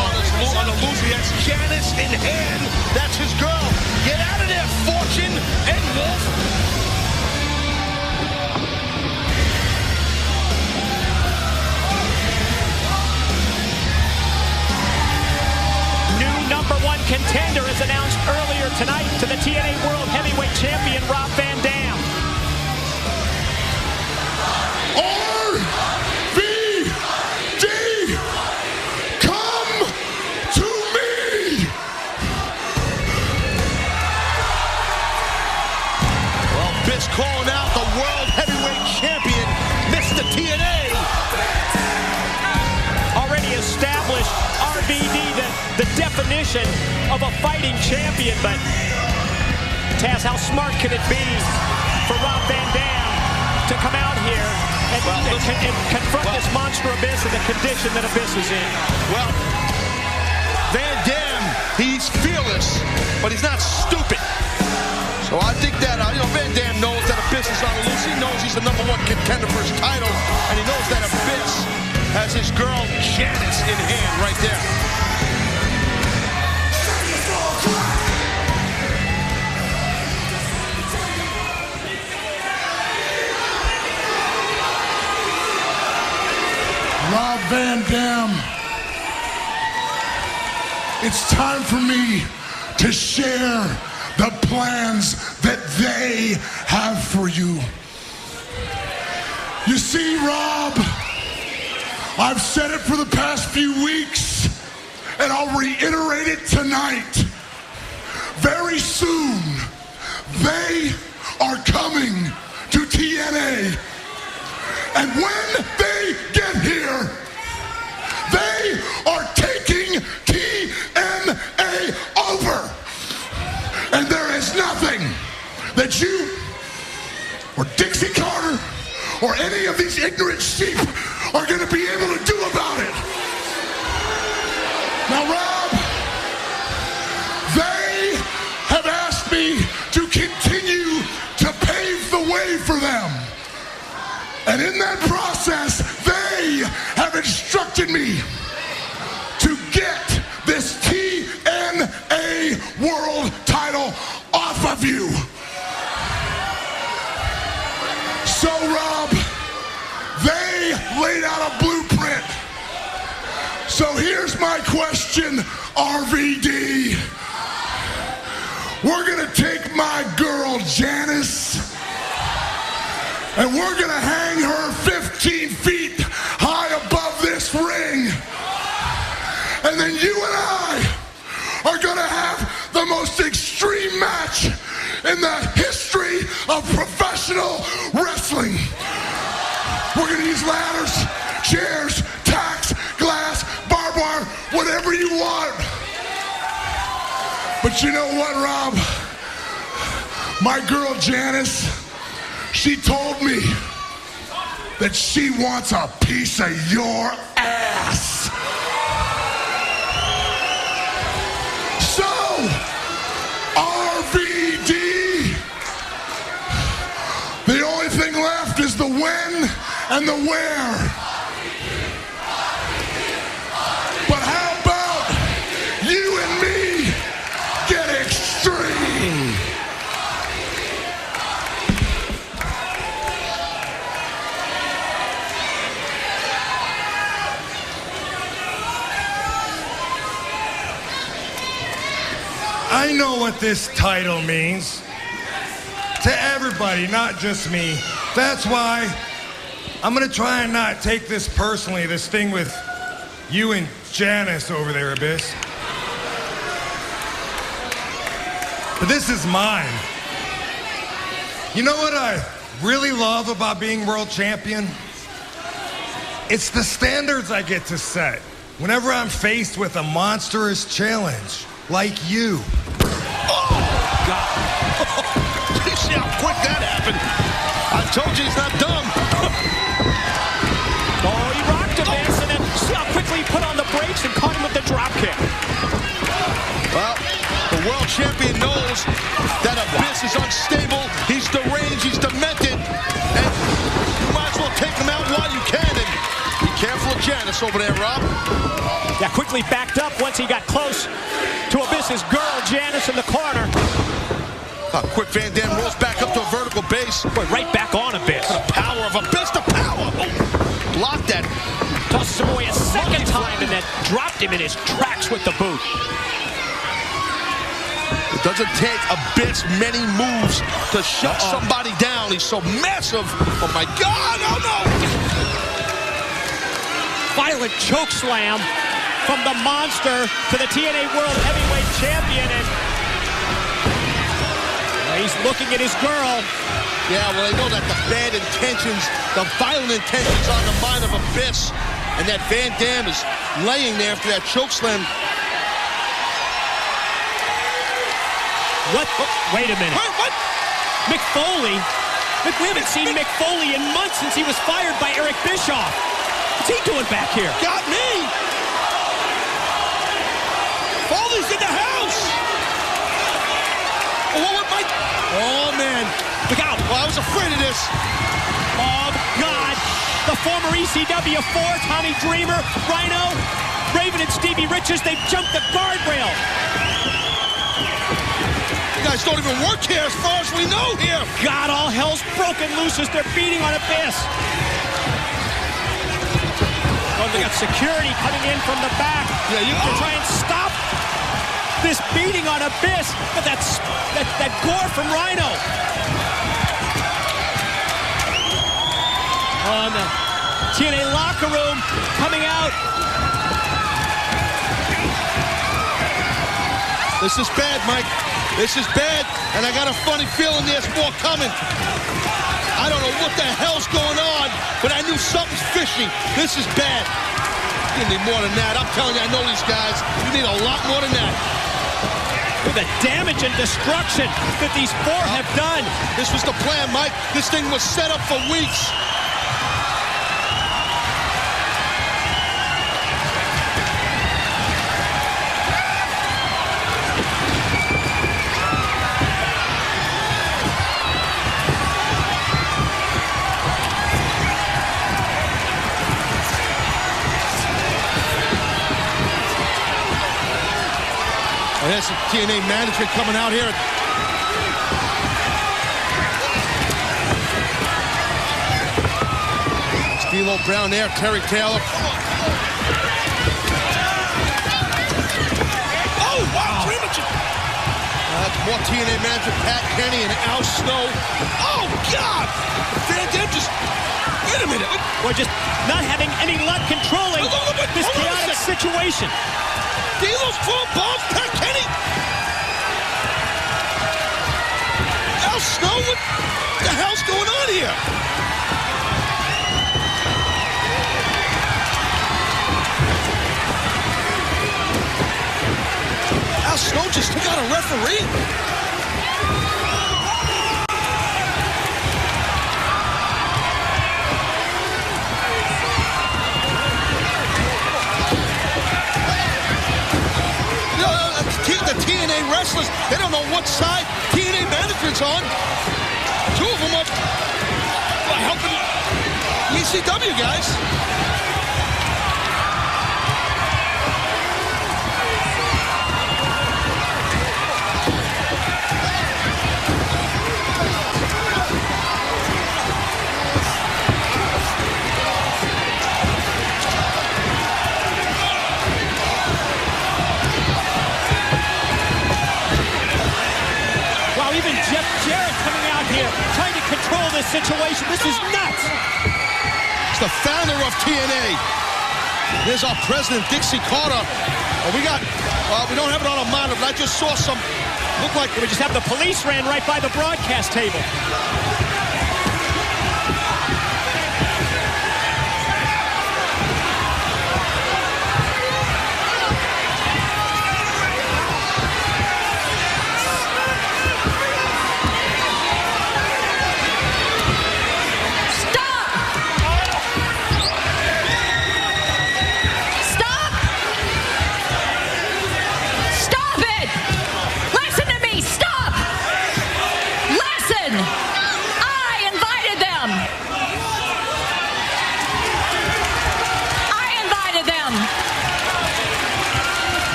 Abyss on the loose. He has Janice in hand. That's his girl. Get out of there, Fortune and Wolf. New #1 contender is announced earlier tonight to the TNA World Heavyweight Champion, Rob Van Dam. RVD, come to me! Well, Biss calling out the World Heavyweight Champion, Mr. TNA. Already established RVD, the definition of a fighting champion, but Taz, how smart could it be for Rob Van Dam to come out here and confront this monster Abyss in the condition that Abyss is in? Well, Van Dam, he's fearless, but he's not stupid. So I think that, Van Dam knows that Abyss is on the loose. He knows he's the #1 contender for his title, and he knows that Abyss has his girl Janice in hand right there. Rob Van Dam, it's time for me to share the plans that they have for you. You see, Rob, I've said it for the past few weeks, and I'll reiterate it tonight. Very soon, they are coming to TNA. And when they get here, they are taking TNA over. And there is nothing that you or Dixie Carter or any of these ignorant sheep are going to be able to do about it. Now, Rob, they have asked me to continue to pave the way for them. And in that process, they have instructed me to get this TNA World title off of you. So, Rob, they laid out a blueprint. So here's my question, RVD. We're gonna take my girl Janice, and we're gonna hang her 15 feet high above this ring. And then you and I are gonna have the most extreme match in the history of professional wrestling. We're gonna use ladders, chairs, tacks, glass, barbed wire, whatever you want. But you know what, Rob? My girl Janice, she told me that she wants a piece of your ass. So, RVD, the only thing left is the when and the where. But how about you and me get extreme? I know what this title means to everybody, not just me. That's why I'm gonna try and not take this personally, this thing with you and Janice over there, Abyss. But this is mine. You know what I really love about being world champion? It's the standards I get to set whenever I'm faced with a monstrous challenge like you. Oh, God. You see how quick that happened? I told you he's not dumb. Oh, he rocked Abyss, and then see how quickly he put on the brakes and caught him with the drop kick. Well, the world champion knows that Abyss is unstable. He's deranged. He's demented. And you might as well take him out while you can. And be careful of Janice over there, Rob. Yeah, quickly backed up once he got close to Abyss's girl, Janice, in the corner. Quick Van Dam rolls back up to a vertical base. Boy, right back on Abyss. The power of Abyss, the power! Oh, blocked that. Tosses him away a second time and then dropped him in his tracks with the boot. It doesn't take Abyss many moves to shut somebody down. He's so massive. Oh my God, oh no! Violent choke slam from the monster to the TNA World Heavyweight Champion. And he's looking at his girl. Yeah, well, they know that the bad intentions, the violent intentions on the mind of Abyss. And that Van Dam is laying there after that choke slam. What? Wait a minute. What? Mick Foley? We haven't seen Mick Foley in months since he was fired by Eric Bischoff. What's he doing back here? Got me! Foley's in the house! Oh, man. Look out. Well, I was afraid of this. Oh, God. The former ECW 4, Tommy Dreamer, Rhino, Raven, and Stevie Richards, they've jumped the guardrail. You guys don't even work here as far as we know here. God, all hell's broken loose as they're beating on Abyss. Oh, they got security coming in from the back to try and stop this beating on Abyss. But that gore from Rhino. On the TNA locker room, coming out. This is bad, Mike. This is bad, and I got a funny feeling there's more coming. I don't know what the hell's going on, but I knew something's fishy. This is bad. You need more than that. I'm telling you, I know these guys. You need a lot more than that. With the damage and destruction that these four have done. This was the plan, Mike. This thing was set up for weeks. Oh, there's some TNA management coming out here. D'Lo Brown there, Terry Taylor. Oh, wow, that's more TNA management, Pat Kenny and Al Snow. Oh, God! Van Dam just... Wait a minute. We're just not having any luck controlling this chaotic situation. D'Lo's full balls, Pat Kenny. Al Snow, what the hell's going on here? Al Snow just took out a referee. The TNA wrestlers, they don't know what side TNA management's on. Two of them are helping the ECW guys. Even Jeff Jarrett coming out here trying to control this situation. This is nuts. It's the founder of TNA. There's our president, Dixie Carter. We don't have it on a monitor, but I just saw some, look like... We just have the police ran right by the broadcast table.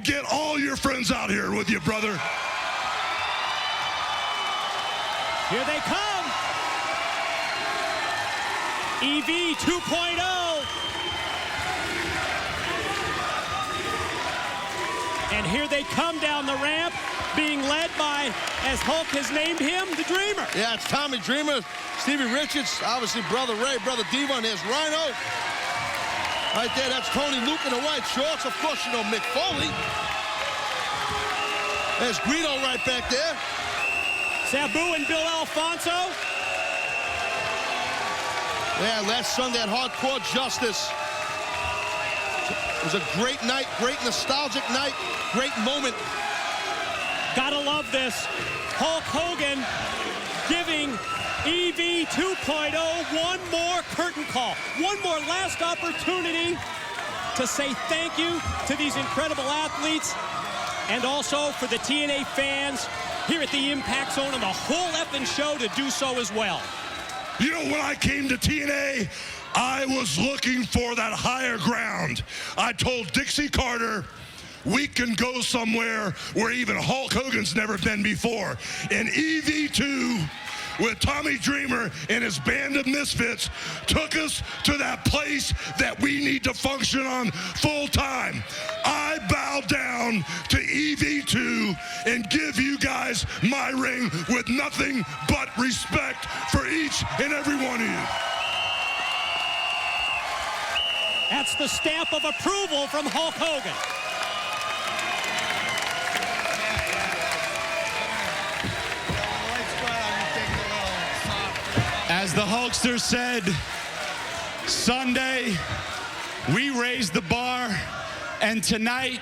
get all your friends out here with you, brother. Here they come. EV 2.0. And here they come down the ramp, being led by, as Hulk has named him, the Dreamer. Yeah, it's Tommy Dreamer, Stevie Richards, obviously Brother Ray, Brother Diva, and there's Rhino. Right there, that's Tony Luke in the white shorts. Of course, you know Mick Foley. There's Guido right back there. Sabu and Bill Alfonso. Yeah, last Sunday at Hardcore Justice. It was a great night, great nostalgic night, great moment. Gotta love this. Hulk Hogan giving EV 2.0 one more curtain call, one more last opportunity to say thank you to these incredible athletes and also for the TNA fans here at the Impact Zone and the whole effing show to do so as well. You know, when I came to TNA, I was looking for that higher ground. I told Dixie Carter, we can go somewhere where even Hulk Hogan's never been before. And EV2 with Tommy Dreamer and his band of misfits took us to that place that we need to function on full time. I bow down to EV2 and give you guys my ring with nothing but respect for each and every one of you. That's the stamp of approval from Hulk Hogan. As the Hulkster said, Sunday, we raised the bar, and tonight,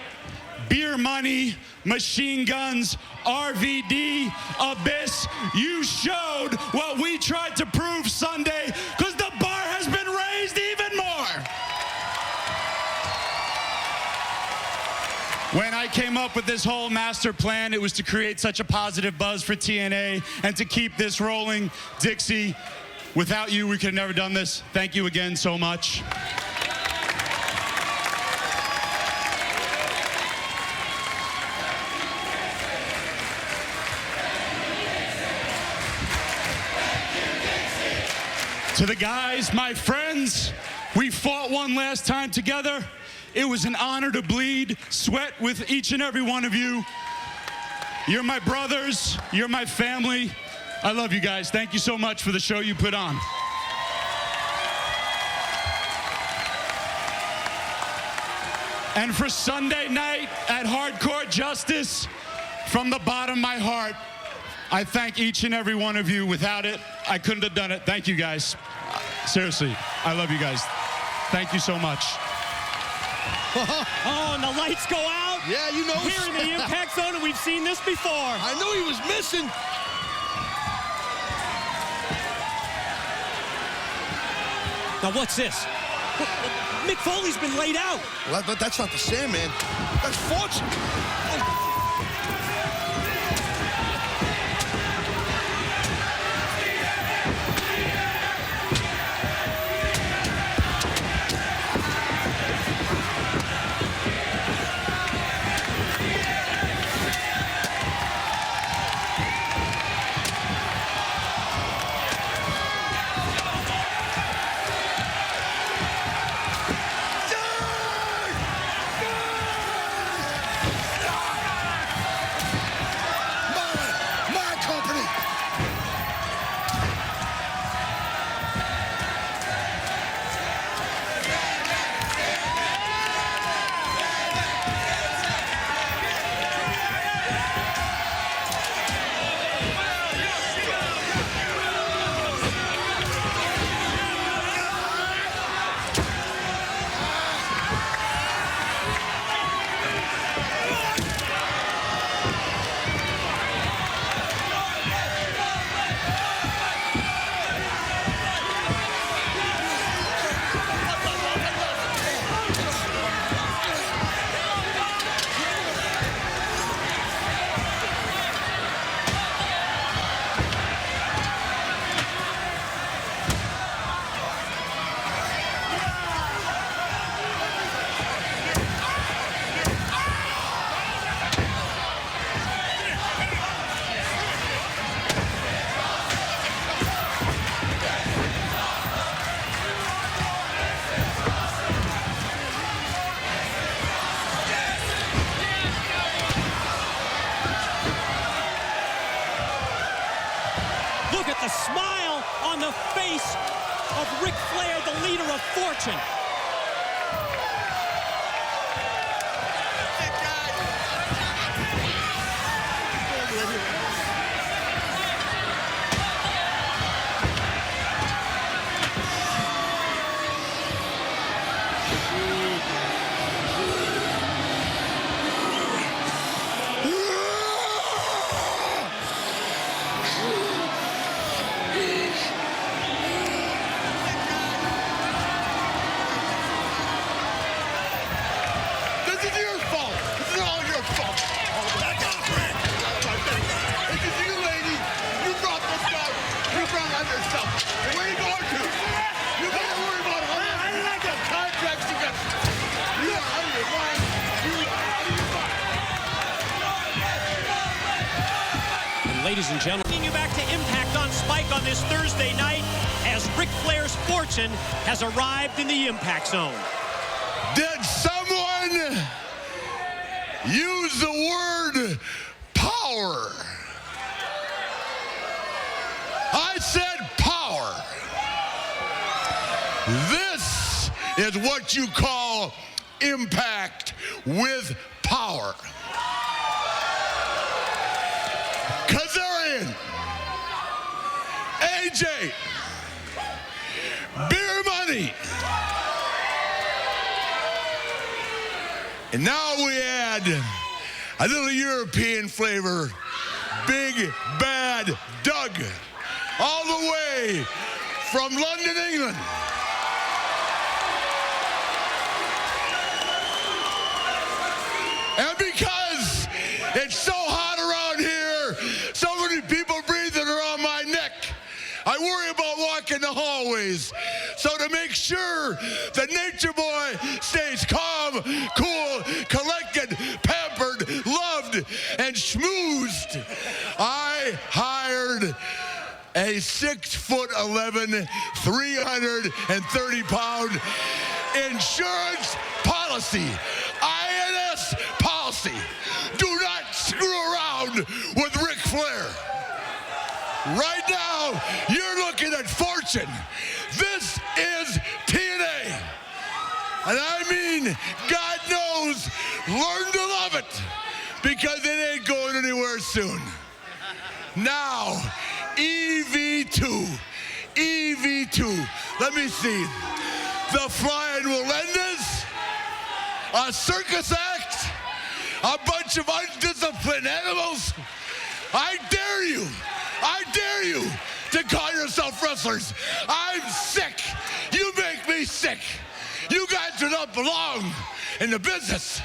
beer money, machine guns, RVD, Abyss, you showed what we tried to prove Sunday, because the bar has been raised even more. When I came up with this whole master plan, it was to create such a positive buzz for TNA and to keep this rolling. Dixie, without you, we could have never done this. Thank you again so much. To the guys, my friends, we fought one last time together. It was an honor to bleed sweat with each and every one of you. You're my brothers. You're my family. I love you guys. Thank you so much for the show you put on. And for Sunday night at Hardcore Justice, from the bottom of my heart, I thank each and every one of you. Without it, I couldn't have done it. Thank you guys. Seriously, I love you guys. Thank you so much. Oh, and the lights go out. Yeah, you know. Here in the Impact Zone, and we've seen this before. I knew he was missing. Now, what's this? Mick Foley's been laid out. Well, but that's not the Sandman. That's Fortune. Oh. Look at the smile on the face of Ric Flair, the leader of Fortune. Ladies and gentlemen, bringing you back to Impact on Spike on this Thursday night as Ric Flair's Fortune has arrived in the Impact Zone. Did someone use the word power? I said power. This is what you call impact with power. Kazarian, AJ, Beer Money. And now we add a little European flavor, Big Bad Doug, all the way from London, England. And because it's so hot around here, so many people breathing around my neck, I worry about walking the hallways. So to make sure the Nature Boy stays calm, cool, collected, pampered, loved, and schmoozed, I hired a 6'11", 330-pound insurance policy, INS policy. Do not screw around with Ric Flair. Right now, you're looking at Fortune. This is TNA. And I mean, God knows, learn to love it, because it ain't going anywhere soon. Now, EV2. EV2. Let me see. The Flying Melendez? A circus act? A bunch of undisciplined animals? I dare you to call yourself wrestlers. I'm sick. You make me sick. You guys do not belong in the business.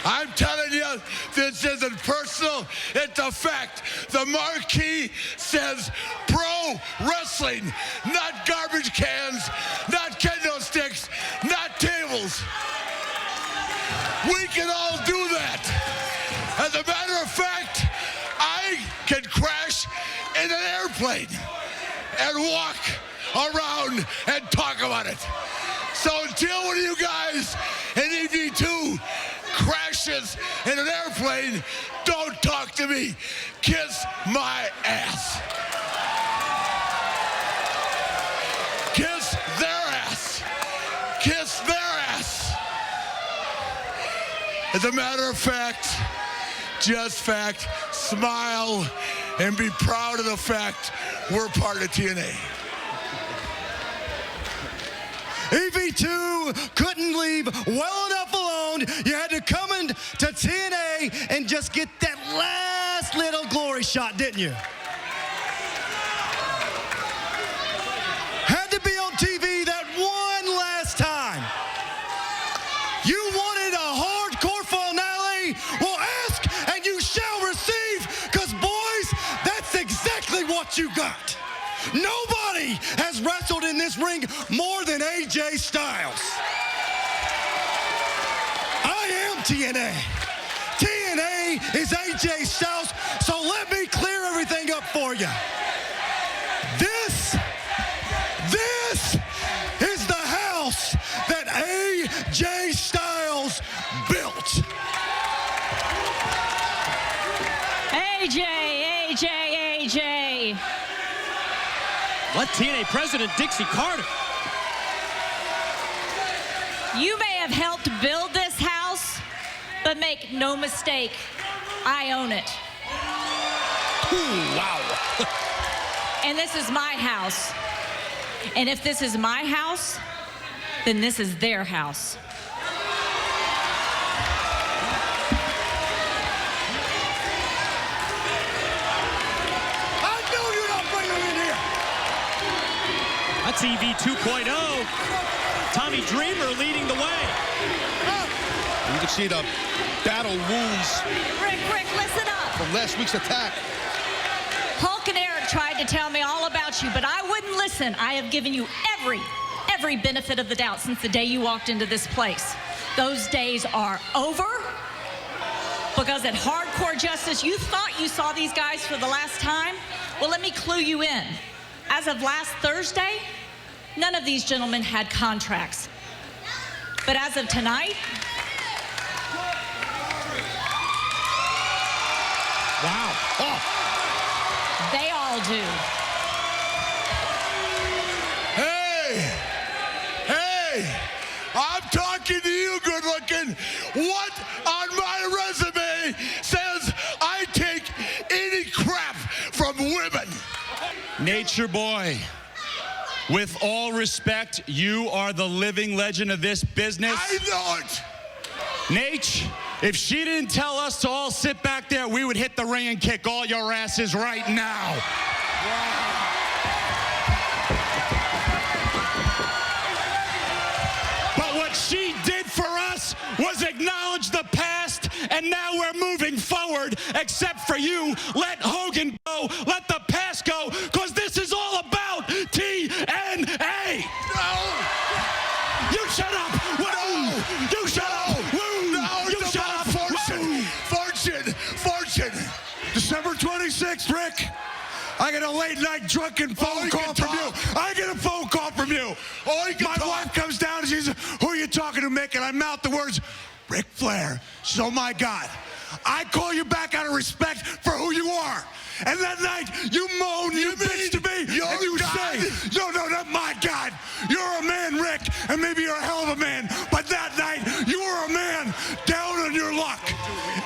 I'm telling you, this isn't personal, it's a fact. The marquee says pro wrestling, not garbage cans, not kendo sticks, not tables. We can all do that. As a matter of fact, I can crash in an airplane and walk around and talk about it. So until one of you guys in EV2 crashes in an airplane, don't talk to me. Kiss my ass. Kiss their ass. Kiss their ass. As a matter of fact, just fact, smile and be proud of the fact we're part of TNA. EV2 couldn't leave well enough alone. You had to come into TNA and just get that last little glory shot, didn't you? Had to be on TV that one last time. You wanted a hardcore finale? Well, ask and you shall receive, because boys, that's exactly what you got. Nobody has wrestled in this ring more than AJ Styles. I am TNA. TNA is AJ Styles, so let me clear everything up for you. This is the house that AJ Styles built. AJ. Let TNA President Dixie Carter. You may have helped build this house, but make no mistake, I own it. Ooh, wow. And this is my house. And if this is my house, then this is their house. I knew you'd not bring him in here. That's EV2.0. Tommy Dreamer leading the way. You can see the battle wounds Rick, listen up. from last week's attack. Hulk and Eric tried to tell me all about you, but I wouldn't listen. I have given you every benefit of the doubt since the day you walked into this place. Those days are over, because at Hardcore Justice, you thought you saw these guys for the last time. Well, let me clue you in. As of last Thursday, none of these gentlemen had contracts. But as of tonight, Wow. Oh. they all do. Hey, I'm talking to you, good looking. What on my resume says I take any crap from women? Nature Boy, with all respect, you are the living legend of this business. I know it. Nate, if she didn't tell us to all sit back there, we would hit the ring and kick all your asses right now. But what she did for us was acknowledge the past, and now we're moving forward, except for you. Let Hogan go, let the past go, because this is all about TNA. No. You shut up. Woo. You shut up. Woo. No, You it's shut about up. fortune. Woo. Fortune. December 26th, Rick. I get a late night drunken phone call from you. I get a phone call from you. My wife comes down and she's, who are you talking to, Mick? And I mouth the words, Ric Flair. So my God. I call you back out of respect for who you are. And that night, you moan, you bitch to me, and you say, no, not my God. You're a man, Rick, and maybe you're a hell of a man. But that night, you were a man down on your luck.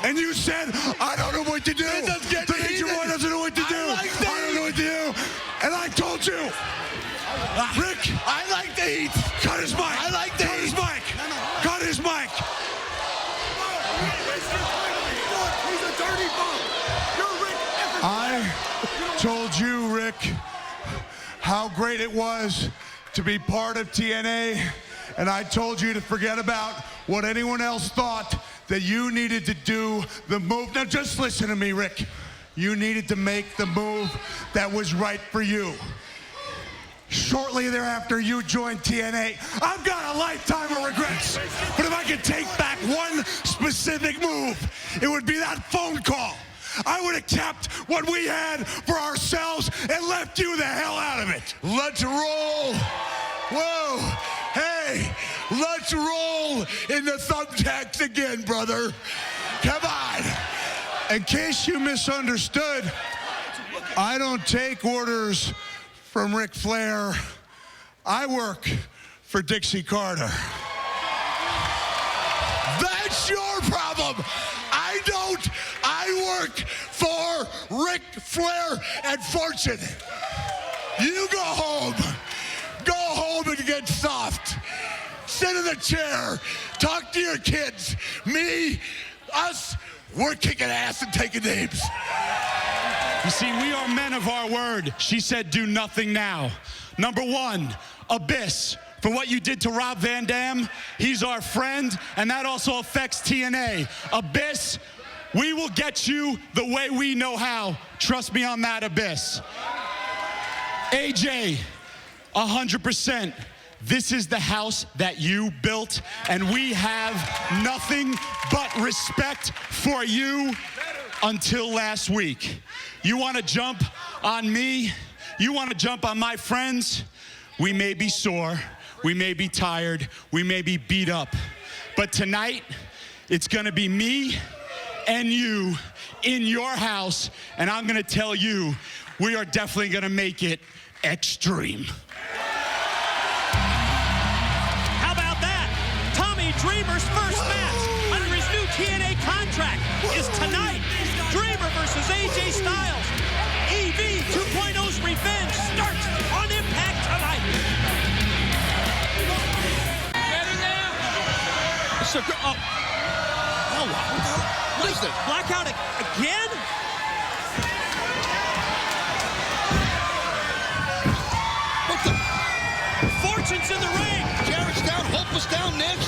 And you said, I don't know what to do. It doesn't get The Nature Boy doesn't know what to do. I don't know what to do. And I told you, Rick, I like the heat. cut his mic. I like the Cut his mic. Cut his mic. He's a dirty bum. You're Rick. I told you, Rick, how great it was to be part of TNA, and I told you to forget about what anyone else thought, that you needed to do the move. Now just listen to me, Rick. You needed to make the move that was right for you. Shortly thereafter, you joined TNA. I've got a lifetime of regrets, but if I could take back one specific move, it would be that phone call. I would have kept what we had for ourselves and left you the hell out of it. Let's roll. Whoa. Hey, let's roll in the thumbtacks again, brother. Come on. In case you misunderstood, I don't take orders from Ric Flair. I work for Dixie Carter. That's your problem. I don't. I work for Ric Flair and Fortune. You go home. Go home and get soft. Sit in the chair. Talk to your kids. Me, us, we're kicking ass and taking names. You see, we are men of our word. She said, do nothing now. Number one, Abyss. For what you did to Rob Van Dam, he's our friend, and that also affects TNA. Abyss, we will get you the way we know how. Trust me on that, Abyss. AJ, 100%. This is the house that you built, and we have nothing but respect for you until last week. You want to jump on me? You want to jump on my friends? We may be sore, we may be tired, we may be beat up, but tonight, it's gonna be me and you in your house, and I'm gonna tell you, we are definitely going to make it extreme. How about that? Tommy Dreamer's first match under his new TNA contract is tonight. Dreamer versus AJ Styles. EV2.0's revenge starts on Impact tonight. Oh, wow. What is this? Blackout again? What the? Fortune's in the ring. Jarrett's down, Hope was down next.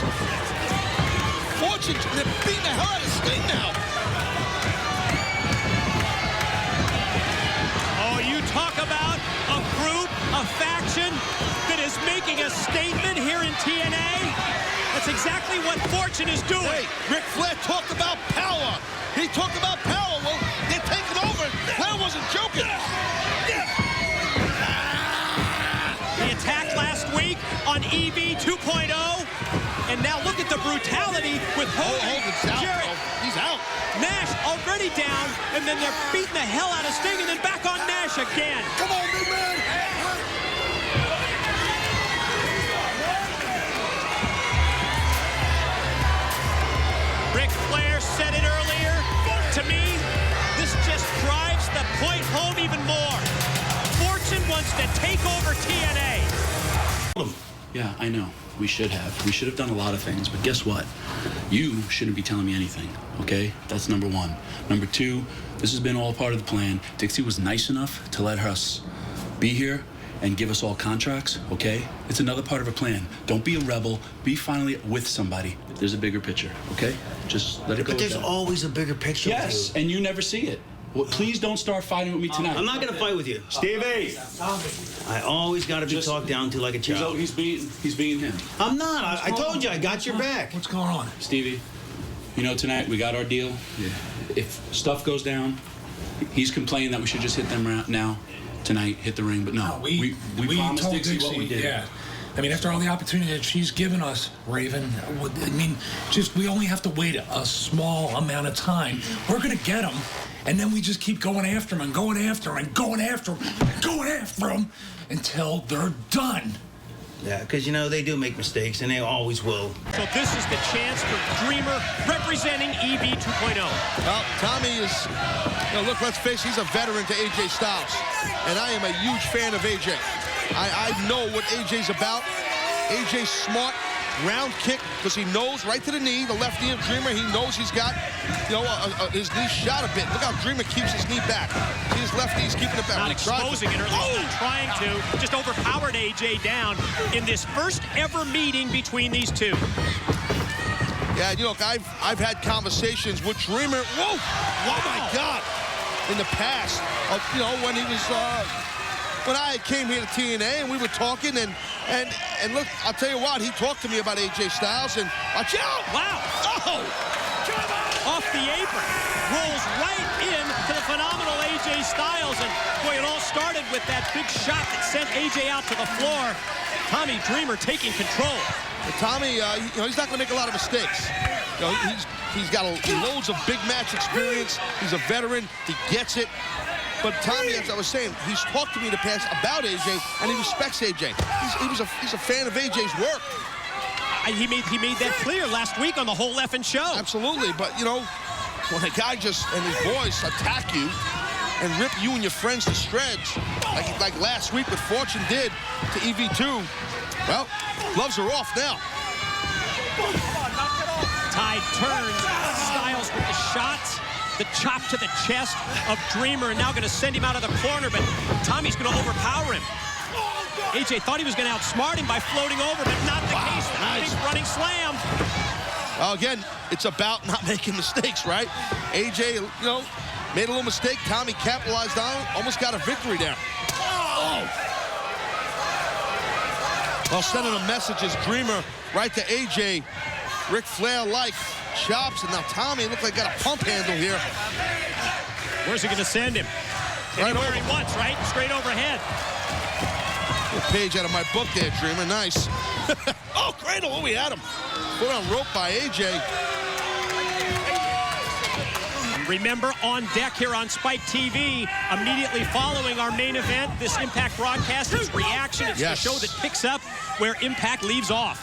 Fortune's beating the hell out of Sting now. Oh, you talk about a group, a faction that is making a statement here in TNA. That's exactly what Fortune is doing. Hey, Ric Flair talked about power. He talked about power. Well, they're taking over. Flair wasn't joking. They attacked last week on EV2.0, and now look at the brutality with Hogan's out. Jarrett. He's out. Nash already down, and then they're beating the hell out of Sting, and then back on Nash again. Come on, big man. Ric Flair said it earlier. To me, this just drives the point home even more. Fortune wants to take over TNA. Yeah, I know. We should have. We should have done a lot of things, but guess what? You shouldn't be telling me anything, okay? That's number one. Number two, this has been all part of the plan. Dixie was nice enough to let us be here and give us all contracts, okay? It's another part of a plan. Don't be a rebel. Be finally with somebody. There's a bigger picture, okay? Just let it go. But there's always a bigger picture. Yes, and you never see it. Well, please don't start fighting with me tonight. I'm not going to fight with you. Stevie! I always got to be talked down to like a child. He's being him. I'm not. I told you I got your back. What's going on? Stevie, you know, tonight we got our deal. Yeah. If stuff goes down, he's complaining that we should just hit them now, tonight, hit the ring. But no, we promised told Dixie what we did. Yeah. I mean, after all the opportunity that she's given us, Raven, I mean, just we only have to wait a small amount of time. We're going to get them, and then we just keep going after them and going after them and going after them and going after them until they're done. Yeah, because, you know, they do make mistakes, and they always will. So this is the chance for Dreamer representing EV2.0. Well, Tommy is, you know, look, let's face it, he's a veteran to AJ Styles. And I am a huge fan of AJ. I know what AJ's about. AJ's smart, round kick, because he knows right to the knee, the left knee of Dreamer, he knows he's got, you know, his knee shot a bit. Look how Dreamer keeps his knee back. See his left knee's keeping it back. Not exposing it, or at least not trying to. Just overpowered AJ down in this first ever meeting between these two. Yeah, you know, I've had conversations with Dreamer. Whoa! Oh my God! In the past, you know, when he was, when I came here to TNA and we were talking, and look, I'll tell you what, he talked to me about AJ Styles, and watch out! Wow! Oh! Off the apron, rolls right in to the phenomenal AJ Styles, and boy, it all started with that big shot that sent AJ out to the floor. Tommy Dreamer taking control. But Tommy, you know, he's not going to make a lot of mistakes. You know, he's got loads of big match experience. He's a veteran. He gets it. But Tommy, as I was saying, he's talked to me in the past about AJ, and he respects AJ. He's a fan of AJ's work. He made that clear last week on the whole effing show. Absolutely, but you know, when a guy just and his boys attack you and rip you and your friends to shreds, like last week what Fortune did to EV2, well, gloves are off now. Tide turns, Styles with the shots. The chop to the chest of Dreamer, and now going to send him out of the corner, but Tommy's going to overpower him. AJ thought he was going to outsmart him by floating over, but not the case. Nice. Big running slam. Well, again, it's about not making mistakes, right? AJ, you know, made a little mistake. Tommy capitalized on it, almost got a victory there. Oh! Well, sending a message is Dreamer right to AJ. Ric Flair-like chops, and now Tommy looked like got a pump handle here. Where's he going to send him? Right Anywhere over. he wants, right? Straight overhead. A page out of my book there, Dreamer. Nice. Oh, Cradle. Oh, we had him. Put on rope by AJ. Remember, on deck here on Spike TV, immediately following our main event, this Impact broadcast is Reaction. It's the show that picks up where Impact leaves off.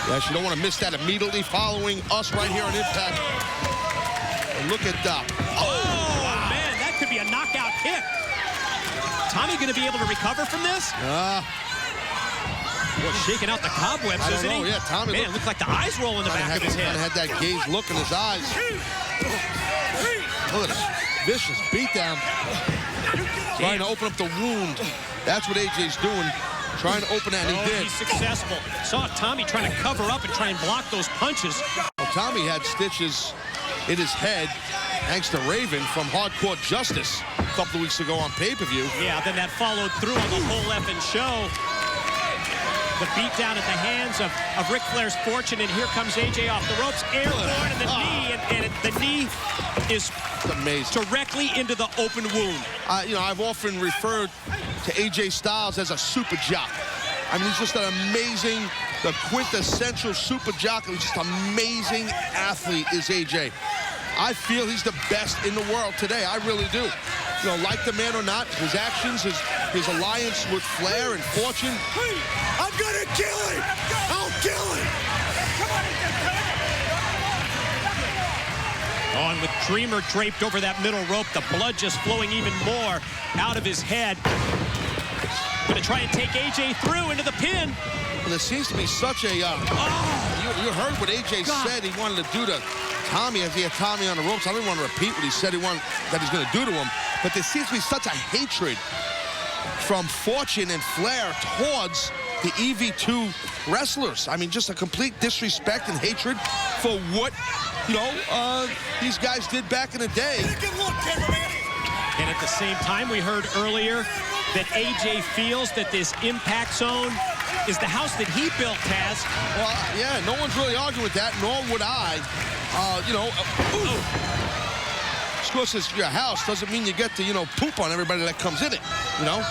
Yes, you don't want to miss that immediately following us right here on Impact. And look at that. Oh, man, that could be a knockout kick. Tommy going to be able to recover from this? Well, shaking out the cobwebs, isn't he? Yeah, Tommy. Man, it looks like the eyes roll in the back of his head. Had that gaze look in his eyes. Look at this vicious beatdown. Trying to open up the wound. That's what AJ's doing. Trying to open that, and he did. He's successful. Saw Tommy trying to cover up and try and block those punches. Well, Tommy had stitches in his head, thanks to Raven from Hardcore Justice a couple of weeks ago on pay-per-view. Yeah, then that followed through on the whole effing show. The beatdown at the hands of Ric Flair's Fortune, and here comes AJ off the ropes, airborne, and the knee, and the knee is amazing. Directly into the open wound. You know, I've often referred to AJ Styles as a super jock. I mean, he's just an amazing, the quintessential super jock. He's just an amazing athlete is AJ. I feel he's the best in the world today. I really do. You know, like the man or not, his actions, his alliance with Flair and Fortune. I'm gonna kill him! I'll kill him! Oh, and with Dreamer draped over that middle rope, the blood just flowing even more out of his head. Gonna try and take AJ through into the pin. Well, there seems to be such a... you heard what AJ said he wanted to do to Tommy as he had Tommy on the ropes. I didn't want to repeat what he said that he's going to do to him. But there seems to be such a hatred from Fortune and Flair towards the EV2 wrestlers. I mean, just a complete disrespect and hatred for what, you know, these guys did back in the day. And at the same time, we heard earlier that AJ feels that this Impact Zone is the house that he built, Taz. Well, yeah, no one's really arguing with that, nor would I. You know, just because it's your house doesn't mean you get to, you know, poop on everybody that comes in it, you know?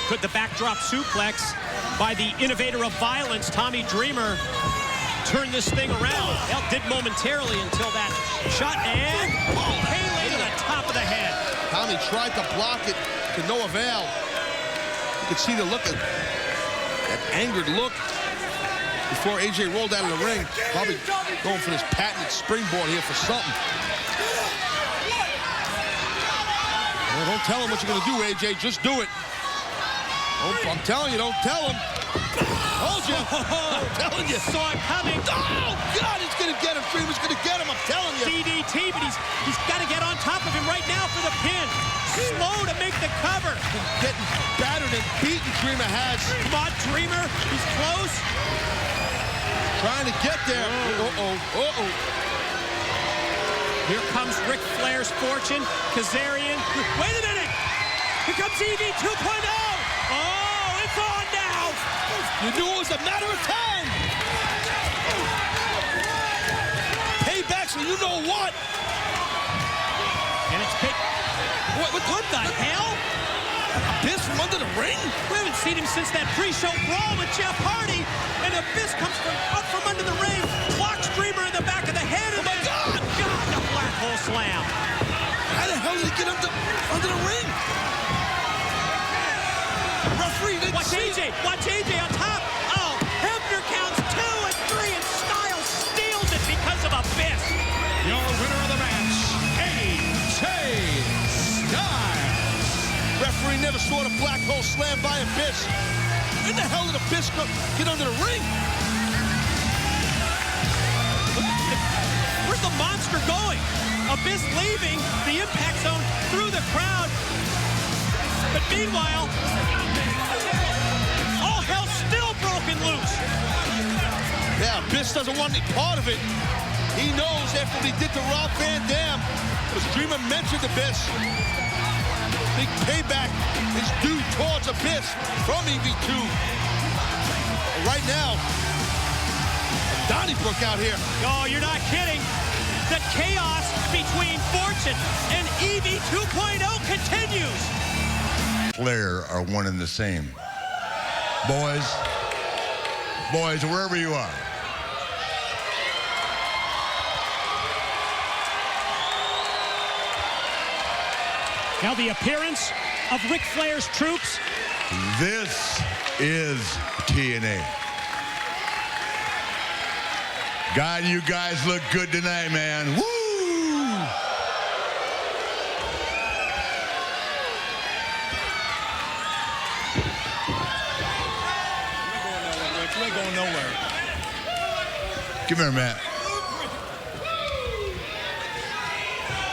Could the backdrop suplex by the innovator of violence, Tommy Dreamer, turn this thing around? Well, did momentarily until that shot, and Pele to the top of the head. Tommy tried to block it to no avail. You could see the look, that angered look before AJ rolled out of the ring. Probably going for this patented springboard here for something. Well, don't tell him what you're going to do, AJ. Just do it. I'm telling you, don't tell him. Told you. I'm telling you. Saw it coming. Oh, God, he's going to get him. Dreamer's going to get him, I'm telling you. DDT, but he's got to get on top of him right now for the pin. Slow to make the cover. Getting battered and beaten, Dreamer has. Come on, Dreamer. He's close. Trying to get there. Here comes Ric Flair's Fortune. Kazarian. Wait a minute. Here comes EV 2.0. Oh, it's on now. You knew it was a matter of time. Payback, so you know what. And it's picked. What the hell? Abyss from under the ring? We haven't seen him since that pre-show brawl with Jeff Hardy. And Abyss comes up from under the ring, clocks Dreamer in the back of the head. Oh, my God! God, the black hole slam. How the hell did he get under the ring? Referee didn't Watch AJ on top. Oh, Hebner counts 2 and 3, and Styles steals it because of Abyss. Your winner of the match, AJ Styles. Referee never saw the black hole slam by Abyss. When the hell did Abyss get under the ring? Where's the monster going? Abyss leaving the Impact Zone through the crowd. But meanwhile, all hell's still broken loose. Yeah, Abyss doesn't want any part of it. He knows after what he did to Rob Van Dam, because Dreamer mentioned Abyss, big payback is due towards Abyss from EV2. Right now, Donnybrook out here. Oh, you're not kidding. The chaos between Fortune and EV 2.0 continues. Flair are one and the same. Boys, wherever you are. Now the appearance of Ric Flair's troops. This is TNA. God, you guys look good tonight, man. Woo! We ain't going nowhere. Come here, Matt.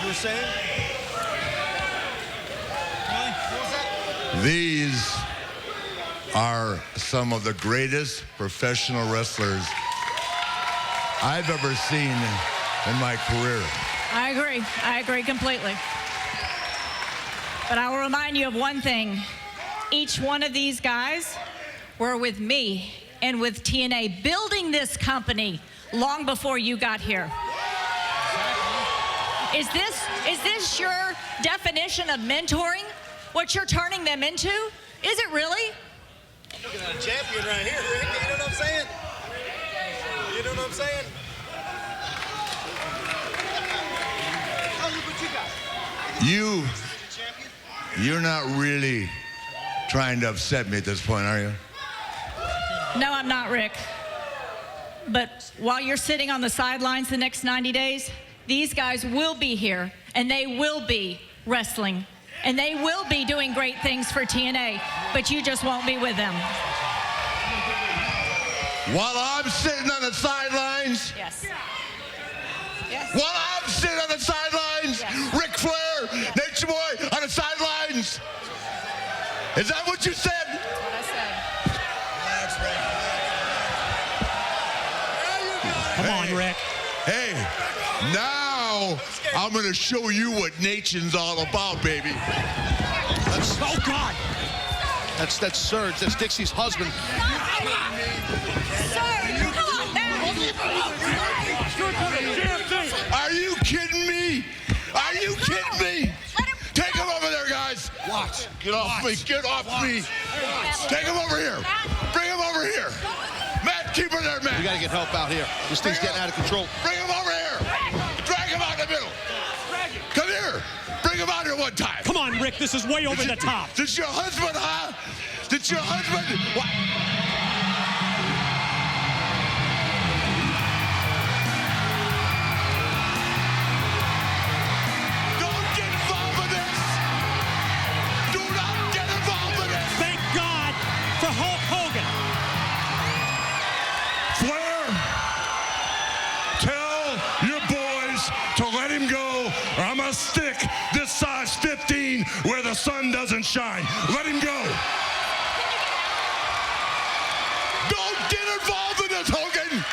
You were saying? What was that? These are some of the greatest professional wrestlers I've ever seen in my career. I agree. I agree completely. But I will remind you of one thing. Each one of these guys were with me and with TNA building this company long before you got here. Is this your definition of mentoring? What you're turning them into? Is it really? I'm looking at a champion right here, Rick. You know what I'm saying? You know what I'm saying? Oh, look what you got. You're not really trying to upset me at this point, are you? No, I'm not, Rick. But while you're sitting on the sidelines the next 90 days, these guys will be here, and they will be wrestling, and they will be doing great things for TNA, but you just won't be with them. While I'm sitting on the sidelines? Yes. Yes. While I'm sitting on the sidelines? Yes. Ric Flair, Nature Boy on the sidelines? Is that what you said? That's what I said. Come on, Rick. Hey, now I'm going to show you what Nation's all about, baby. Oh, God. That's Serge. That's Dixie's husband. Sir, come on now. Are you kidding me? Are you kidding me? Take him over there, guys. Watch. Get off me. Get off me. Take him over here. Bring him over here. Matt, keep her there, Matt. We got to get help out here. This thing's getting out of control. Bring him over here. Drag him out in the middle. Come here. Bring him out here one time. Come on, Rick. This is way over the top. This your husband, huh? This your husband? What? Don't get involved with this. Do not get involved with this. Thank God for Hulk Hogan. Flair, tell your boys to let him go, or I'm gonna stick this size 15 where the sun doesn't shine. Let him go. Don't get involved in this, Hogan.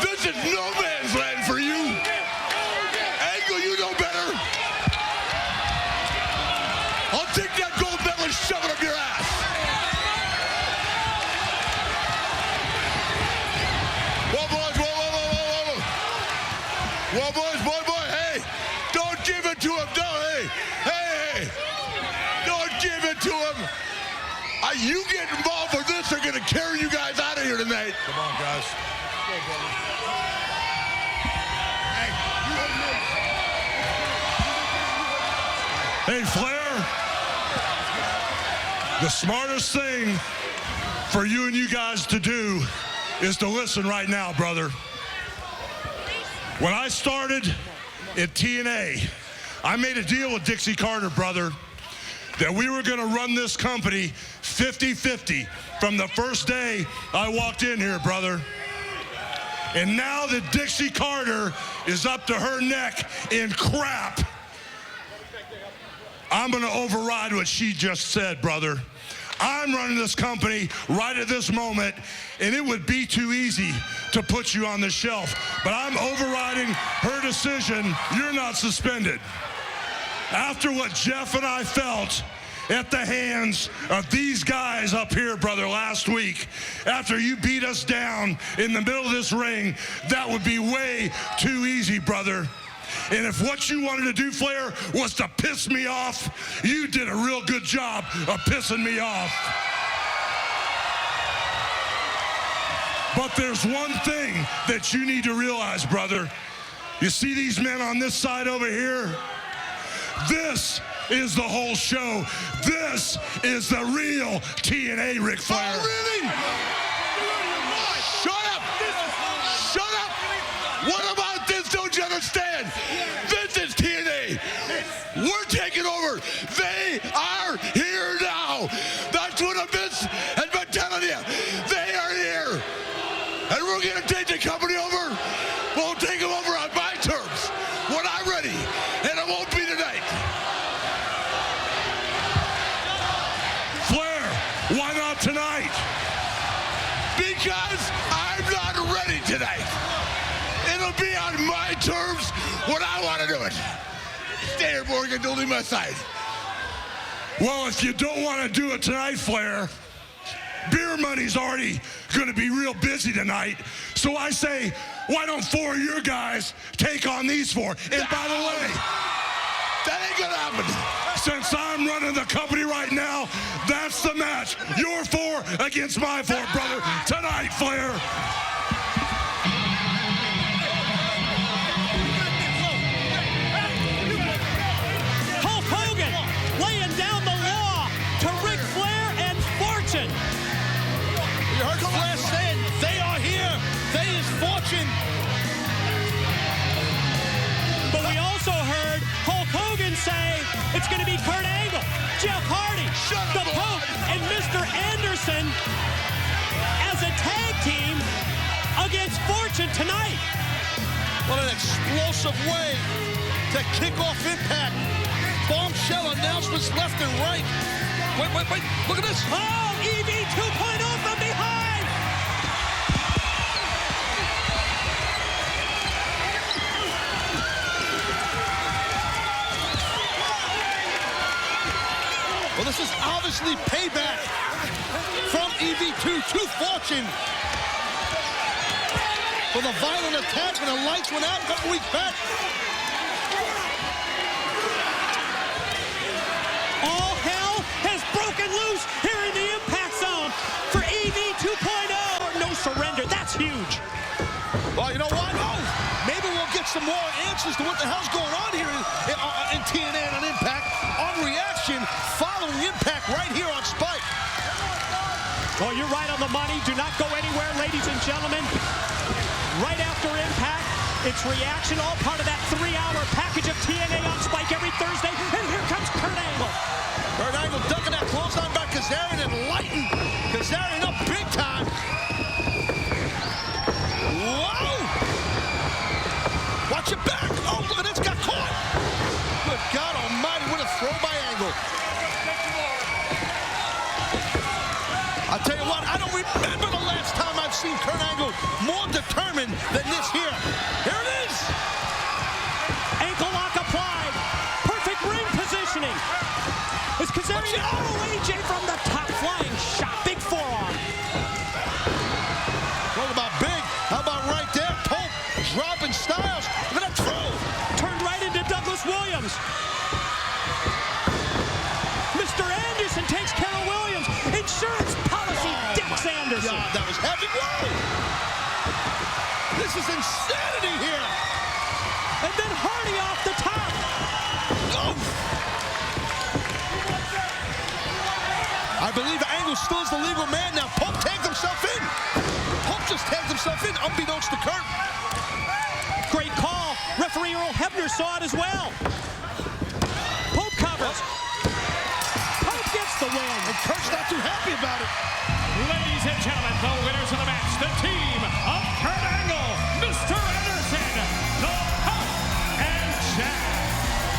This is no man's land for you. Angle, you know better. I'll take that gold medal and shove it up your ass. Whoa, boys, whoa, boys, boy, hey, don't give it to him, hey, don't give it to him. You get involved with this, they're gonna carry you guys out of here tonight. Come on, guys. Hey, Flair, the smartest thing for you and you guys to do is to listen right now, brother. When I started at TNA, I made a deal with Dixie Carter, brother, that we were going to run this company 50-50 from the first day I walked in here, brother. And now that Dixie Carter is up to her neck in crap, I'm going to override what she just said, brother. I'm running this company right at this moment, and it would be too easy to put you on the shelf. But I'm overriding her decision. You're not suspended. After what Jeff and I felt at the hands of these guys up here, brother, last week, after you beat us down in the middle of this ring, that would be way too easy, brother. And if what you wanted to do, Flair, was to piss me off, you did a real good job of pissing me off. But there's one thing that you need to realize, brother. You see these men on this side over here? This is the whole show. This is the real TNA Ric Flair. Oh, really? Shut up! Shut up! What about this? Don't you understand? This is TNA. We're taking over. They are here now. That's what Abyss has been telling you. They are here. And we're going to take the company over. We'll take them over on my terms when I'm ready. And it won't be tonight. Flair, why not tonight? Because I'm not ready tonight. It'll be on my terms when I want to do it. Stay here, Morgan. Don't leave my side. Well, if you don't want to do it tonight, Flair, beer money's already going to be real busy tonight. So I say, why don't 4 of your guys take on these 4? And by the way, that ain't going to happen. Since I'm running the company right now, that's the match. Your 4 against my 4, brother. Tonight, Flair. Hulk Hogan laying down the law to Ric Flair and Fortune. You heard Flair saying, they are here. They is Fortune. But we also heard Hulk Hogan say it's going to be Kurt Angle, Jeff Hardy, the Pope, and Mr. Anderson as a tag team against Fortune tonight. What an explosive way to kick off Impact. Bombshell announcements left and right. Wait. Look at this. Oh, EV2.0 from behind. Well, this is obviously payback from EV2 to Fortune for the violent attack when the lights went out a couple weeks back. All hell has broken loose here in the Impact Zone for EV2.0. No surrender. That's huge. Well, you know what? Maybe we'll get some more answers to what the hell's going on here in TNA and on Impact on Reaction following Impact right here on Spike. Well, you're right on the money. Do not go anywhere, ladies and gentlemen. Right after Impact, it's Reaction, all part of that 3-hour package of TNA on Spike every Thursday. And here comes Kurt Angle. Kurt Angle ducking that clothesline by Kazarian and lighting Kazarian up big time. Whoa! Watch your back. Oh, look at this. Got caught. Good God almighty. What a throw by Angle. I'll tell you what, I don't remember the last time I've seen Kurt Angle more determined than this here. Here it is. Ankle lock applied. Perfect ring positioning. It's Kazarian. Oh, AJ from the top. Flying shot. Big forearm. Talk about big. How about right there? Pope dropping Styles. Look at that throw. Turned right into Douglas Williams. Mr. Anderson takes care of Williams. Insurance policy, Dex Anderson. God, that was heavy. Whoa! This is insanity here. And then Hardy off the top. Oh! I believe Angle still is the legal man now. Pope tagged himself in. Pope just tagged himself in, unbeknownst to Kurt. Great call. Referee Earl Hebner saw it as well. Pope covers. Pope gets the win. And Kurt's not too happy about it. Ladies and gentlemen, the winners of the match, the team of Kurt Angle, Mr. Anderson, the Pope, and Jeff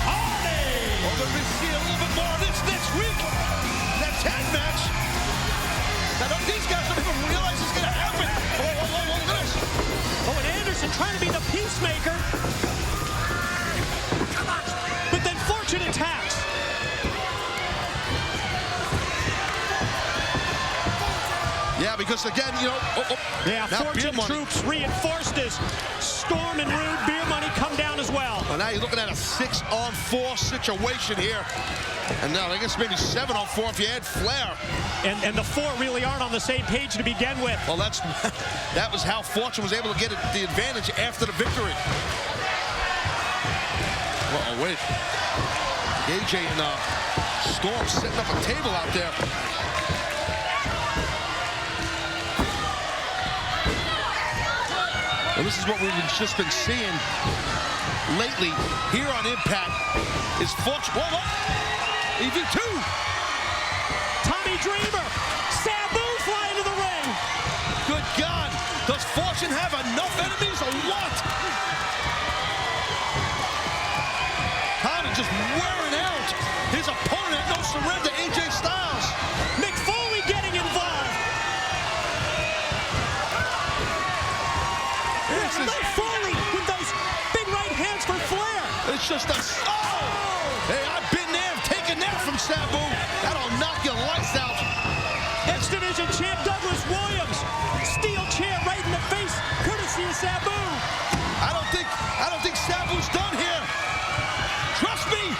Hardy. Well, we're going to see a little bit more of this next week. That tag match. Now, these guys don't even realize it's going to happen. Whoa, look at this. Oh, and Anderson trying to be the peacemaker. But then Fortune attacks. Yeah, because again, you know. Yeah, now Fortune troops reinforced as Storm and Roode, Beer Money come down as well. Well, now you're looking at a 6-on-4 situation here. And now I guess maybe 7-on-4 if you add Flair. And the 4 really aren't on the same page to begin with. Well, that was how Fortune was able to get the advantage after the victory. Uh-oh, wait. AJ and Storm setting up a table out there. Well, this is what we've just been seeing lately here on Impact. Is Fortune. Whoa, whoa. EV2. Tommy Dreamer. Sabu flying to the ring. Good God. Does Fortune have enough enemies or what? Tommy just wearing out his opponent at no surrender, AJ Styles. Mick Foley getting involved. Mick Foley with those big right hands for Flair. It's just a... Oh! Hey, I've been there, taken that from Sabu. That'll knock your lights out. X Division champ Douglas Williams. Steel chair right in the face, courtesy of Sabu. I don't think Sabu's done here. Trust me.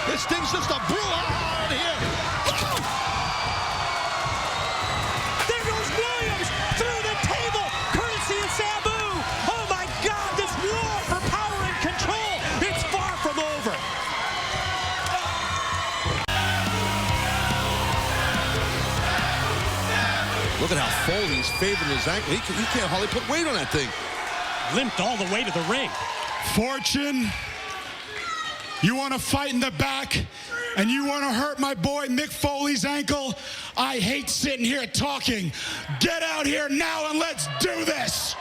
This thing's just a brouhaha in here. Oh! There goes Williams through the table, courtesy of Sabu. Oh my God, this war for power and control, it's far from over. Look at how Foley's favoring his ankle. He can't hardly put weight on that thing. Limped all the way to the ring. Fortune, you want to fight in the back and you want to hurt my boy Mick Foley's ankle? I hate sitting here talking. Get out here now and let's do this.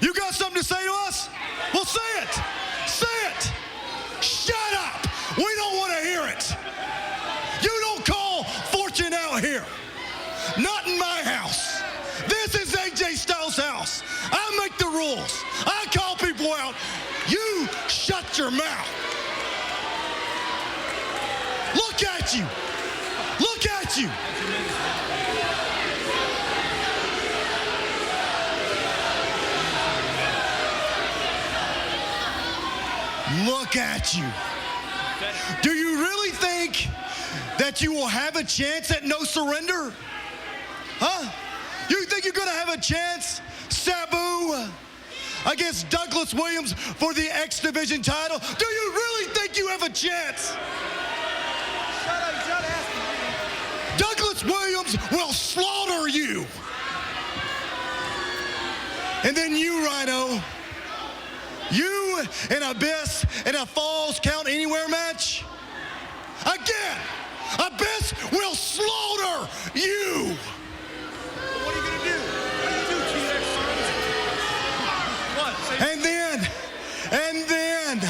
You got something to say to us? Well, say it. Say it. Shut up. We don't want to hear it. You don't call Fortune out here. Not in my house. This is AJ Styles' house. I make the rules. I call people out. You shut your mouth. Look at you. Look at you. Look at you. Do you really think that you will have a chance at no surrender? Huh? You think you're going to have a chance, Sabu, against Douglas Williams for the X Division title? Do you really think you have a chance? Douglas Williams will slaughter you. And then you, Rhino, you and Abyss in a Falls Count Anywhere match? Again, Abyss will slaughter you. What are you going to do? What do you do, T-Rex? What? And then,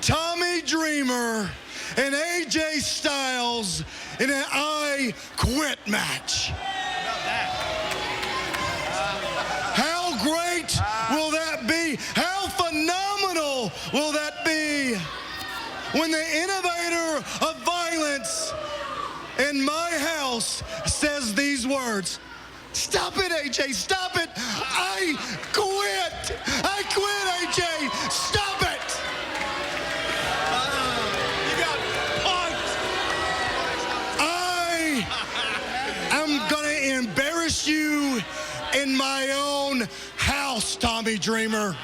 Tommy Dreamer and AJ Styles in an I Quit match. How great will that be? How phenomenal will that be when the innovator of violence in my house says these words? Stop it, AJ, stop it. I quit. I quit, AJ. Stop it. You got punked. I am going to embarrass you in my own house, Tommy Dreamer.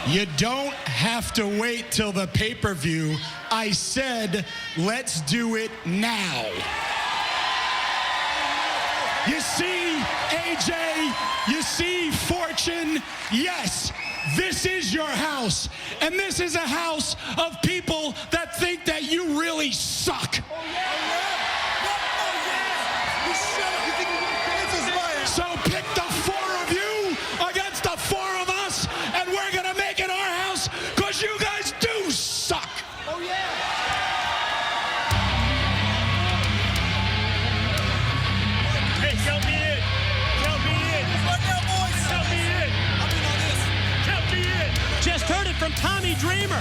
You don't have to wait till the pay-per-view. I said, let's do it now. You see, AJ, you see, Fortune, yes, this is your house. And this is a house of people that think that you really suck. So pick the four of you against the four of us, and we're going to make it our house Tommy Dreamer.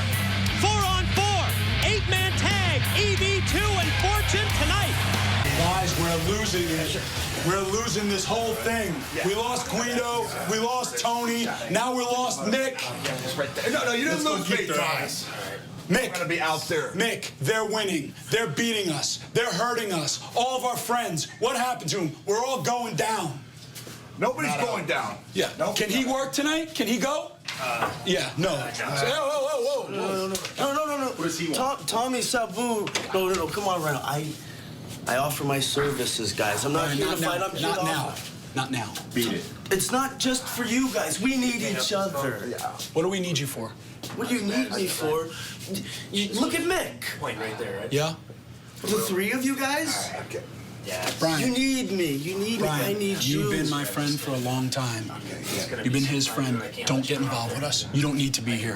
4-on-4, 8-man tag, EV2 and Fortune tonight. Guys, we're losing it. We're losing this whole thing. We lost Guido, we lost Tony, now we lost Mick. No, you didn't lose me, guys. Mick, gonna be out there. Mick, they're winning. They're beating us. They're hurting us. All of our friends. What happened to them? We're all going down. Nobody's going down. Yeah. Nope. Can he work tonight? Can he go? Yeah. No. Whoa. No. What does he want? Tommy, Sabu. No. Come on, Rhino. I offer my services, guys. I'm not here to fight. I'm here to offer. Not now. Beat it. It's not just for you guys. We need each other. What do we need you for? What do you need me for? Look at Mick. Point right there, right? Yeah? The three of you guys? Okay. Yeah. Brian. You need me. You need Brian, me. I need you. You've been my friend for a long time. You've been his friend. Don't get involved with us. You don't need to be here.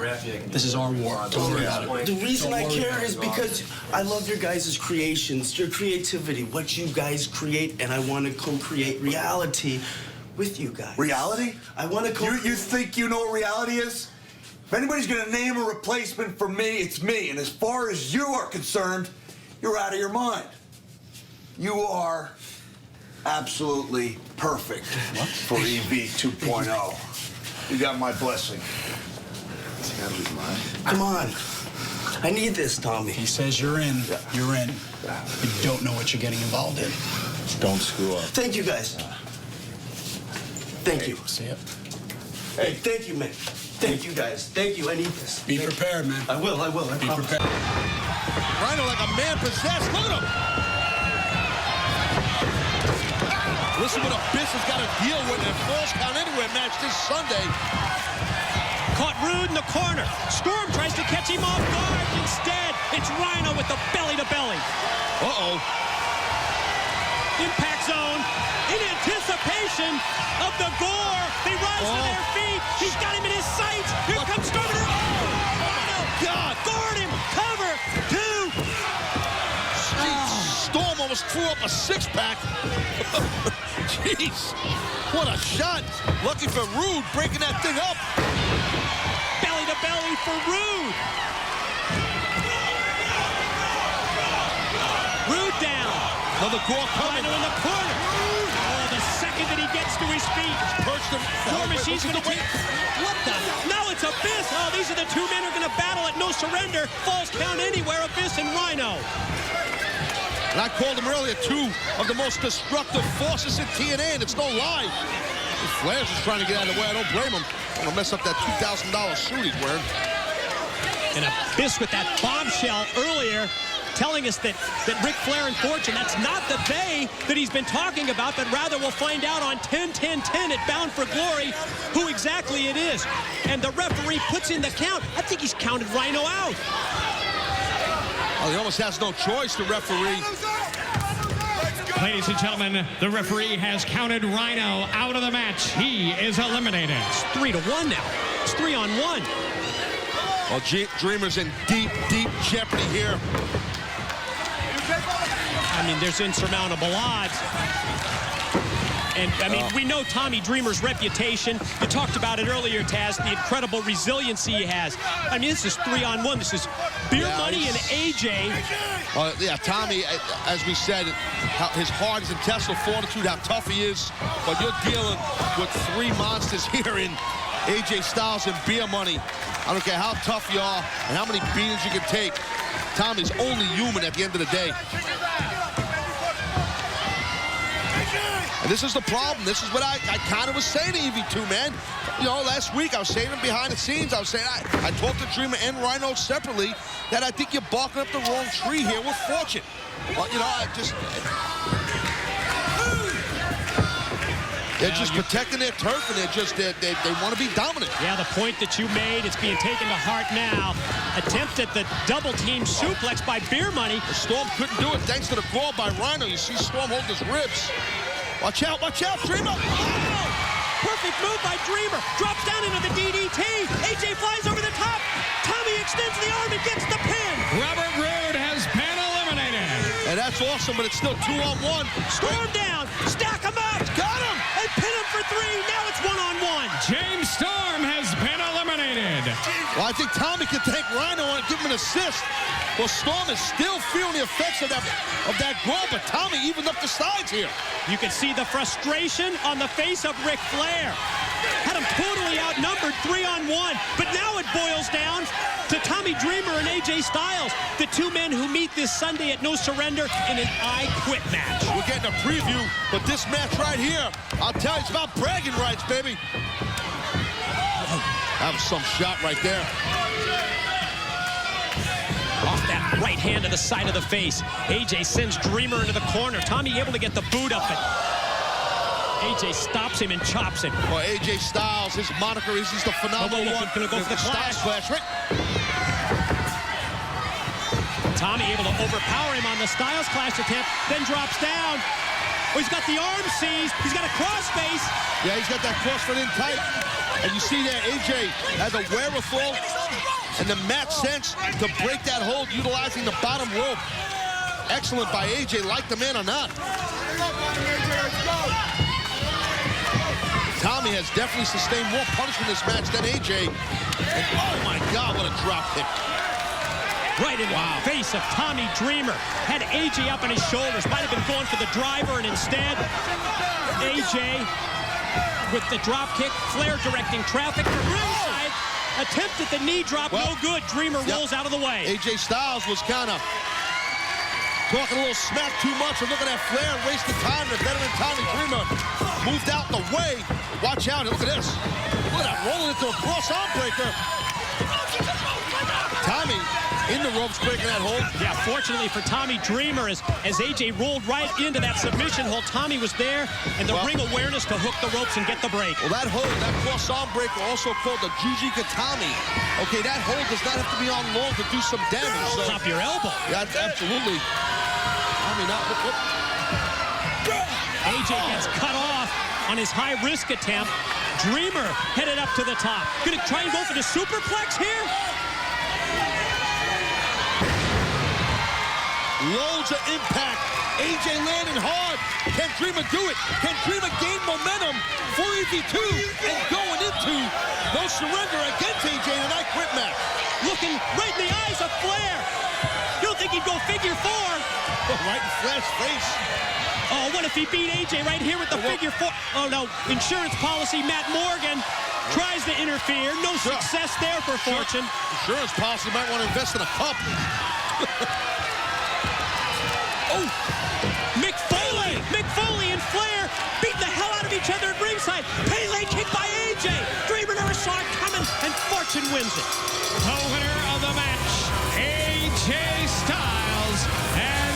This is our war. Don't worry about it. The reason I care is because I love your guys' creations, your creativity, what you guys create, and I want to co-create reality with you guys. Reality? I want to co-create. You think you know what reality is? If anybody's gonna name a replacement for me, it's me. And as far as you are concerned, you're out of your mind. You are absolutely perfect for EV2.0. You got my blessing. Come on. I need this, Tommy. He says you're in. You're in. You don't know what you're getting involved in. Don't screw up. Thank you, guys. Thank you. See it? Hey, thank you, Mick. Thank you, guys. Thank you. I need this. Be prepared, man. I will. I Be promise. prepared. Rhino like a man possessed. Look at him. Listen what Abyss has got to deal with in a Falls Count Anywhere match this Sunday. Caught Roode in the corner. Storm tries to catch him off guard. Instead, it's Rhino with the belly-to-belly. Uh-oh. Impact zone. In anticipation of the gore, they rise to their feet. He's got him in his sights. Here comes Storm. Rhino. God. Gored him. Cover. 2. Storm almost threw up a six-pack. Jeez. What a shot. Lucky for Roode breaking that thing up. Belly to belly for Roode. Roode down. Another gore coming. Rhino in the corner. Oh, the second that he gets to his feet. Perched him. War Machine's going to take. What the? Now it's Abyss. Oh, these are the two men who are going to battle at No Surrender. Falls Count Anywhere, Abyss and Rhino. And I called him earlier, two of the most destructive forces in TNA, and it's no lie. Flair's just trying to get out of the way. I don't blame him. I'm gonna mess up that $2,000 suit he's wearing. And Abyss with that bombshell earlier, telling us that Ric Flair and Fortune, that's not the they that he's been talking about, but rather we'll find out on 10-10-10 at Bound for Glory who exactly it is. And the referee puts in the count. I think he's counted Rhino out. Oh, he almost has no choice, the referee. Ladies and gentlemen, the referee has counted Rhino out of the match. He is eliminated. It's 3-1 now. It's 3-on-1. Well, Dreamer's in deep, deep jeopardy here. I mean, there's insurmountable odds. And, I mean, we know Tommy Dreamer's reputation. You talked about it earlier, Taz, the incredible resiliency he has. I mean, this is 3-on-1. This is Beer Money and AJ. Yeah, Tommy, as we said, his heart, his intestinal fortitude, how tough he is. But you're dealing with three monsters here in AJ Styles and Beer Money. I don't care how tough you are and how many beatings you can take. Tommy's only human at the end of the day. And this is the problem. This is what I kind of was saying to EV2, man. You know, last week I was saying behind the scenes, I was saying, I talked to Dreamer and Rhino separately, that I think you're barking up the wrong tree here with Fortune. But, you know, they're just protecting their turf, and they want to be dominant. Yeah, the point that you made, it's being taken to heart now. Attempt at the double-team suplex by Beer Money. Storm couldn't do it thanks to the claw by Rhino. You see Storm hold his ribs. Watch out, Dreamer! Oh! Perfect move by Dreamer. Drops down into the DDT. AJ flies over the top. Tommy extends the arm and gets the pin. Robert Roode has been eliminated. And that's awesome, but it's still 2-on-1. Storm down. Stack him up. Got him! and pin him for 3. Now it's one-on-one. James Storm has been eliminated. Well, I think Tommy can thank Rhino and give him an assist. Well, Storm is still feeling the effects of that goal, but Tommy evened up the sides here. You can see the frustration on the face of Ric Flair. Had him totally outnumbered 3-on-1, but now it boils down to Tommy Dreamer and AJ Styles, the two men who meet this Sunday at No Surrender in an I Quit match. We're getting a preview, but this match right here, I'll tell you, it's about bragging rights, baby. That was some shot right there. Off that right hand to the side of the face. AJ sends Dreamer into the corner. Tommy able to get the boot up, but AJ stops him and chops him. Well, AJ Styles, his moniker is he's the phenomenal one. Gonna go for the Styles clash. right? Tommy able to overpower him on the Styles clash attempt, then drops down. Oh, he's got the arm seized. He's got a crossface. Yeah, he's got that crossfoot in tight. And you see there, AJ has a wherewithal and the match sense to break that hold utilizing the bottom rope. Excellent by AJ, like the man or not. Tommy has definitely sustained more punishment in this match than AJ. And oh my God, what a drop kick. Right in the face of Tommy Dreamer. Had AJ up on his shoulders. Might have been going for the driver, and instead, AJ with the drop kick. Flair directing traffic from ringside. Attempted the knee drop, no good. Dreamer rolls out of the way. AJ Styles was kind of talking a little smack too much and looking at Flair, wasting time. The veteran Tommy Dreamer moved out the way. Watch out, look at this. Look at that, rolling into a cross arm breaker. Tommy in the ropes breaking that hold. Yeah, fortunately for Tommy Dreamer, as AJ rolled right into that submission hold, Tommy was there, and the ring awareness to hook the ropes and get the break. Well, that hold, that cross arm breaker, also called the Juji Katami. Okay, that hold does not have to be on long to do some damage. So, top your elbow. Yeah, absolutely. I mean, AJ gets cut off on his high-risk attempt. Dreamer headed up to the top. Gonna try and go for the superplex here? Loads of impact. AJ landing hard. Can Dreamer do it? Can Dreamer gain momentum for EV2 and going into No Surrender against AJ in an I Quit match? Looking right in the eyes of Flair. You don't think he'd go figure 4? Right in Flair's face. Oh, what if he beat AJ right here with the figure 4? Oh, no. Insurance policy, Matt Morgan tries to interfere. No success there for Fortune. Insurance policy might want to invest in a cup. Oh, Mick Foley and Flair beat the hell out of each other at ringside. Pele kick by AJ. Dreamer never saw it coming, and Fortune wins it. The winner of the match, AJ Styles and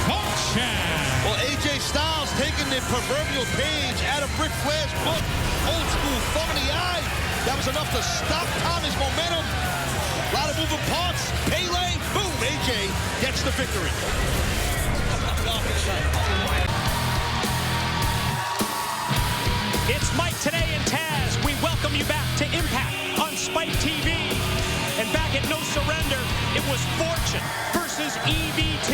Fortune. Well, AJ Styles taking the proverbial page out of Ric Flair's book. Old school thumb in the eye. That was enough to stop Tommy's momentum. A lot of moving parts. Pele, boom, AJ gets the victory. It's Mike today and Taz. We welcome you back to Impact on Spike TV. And back at No Surrender, it was Fortune versus EV2.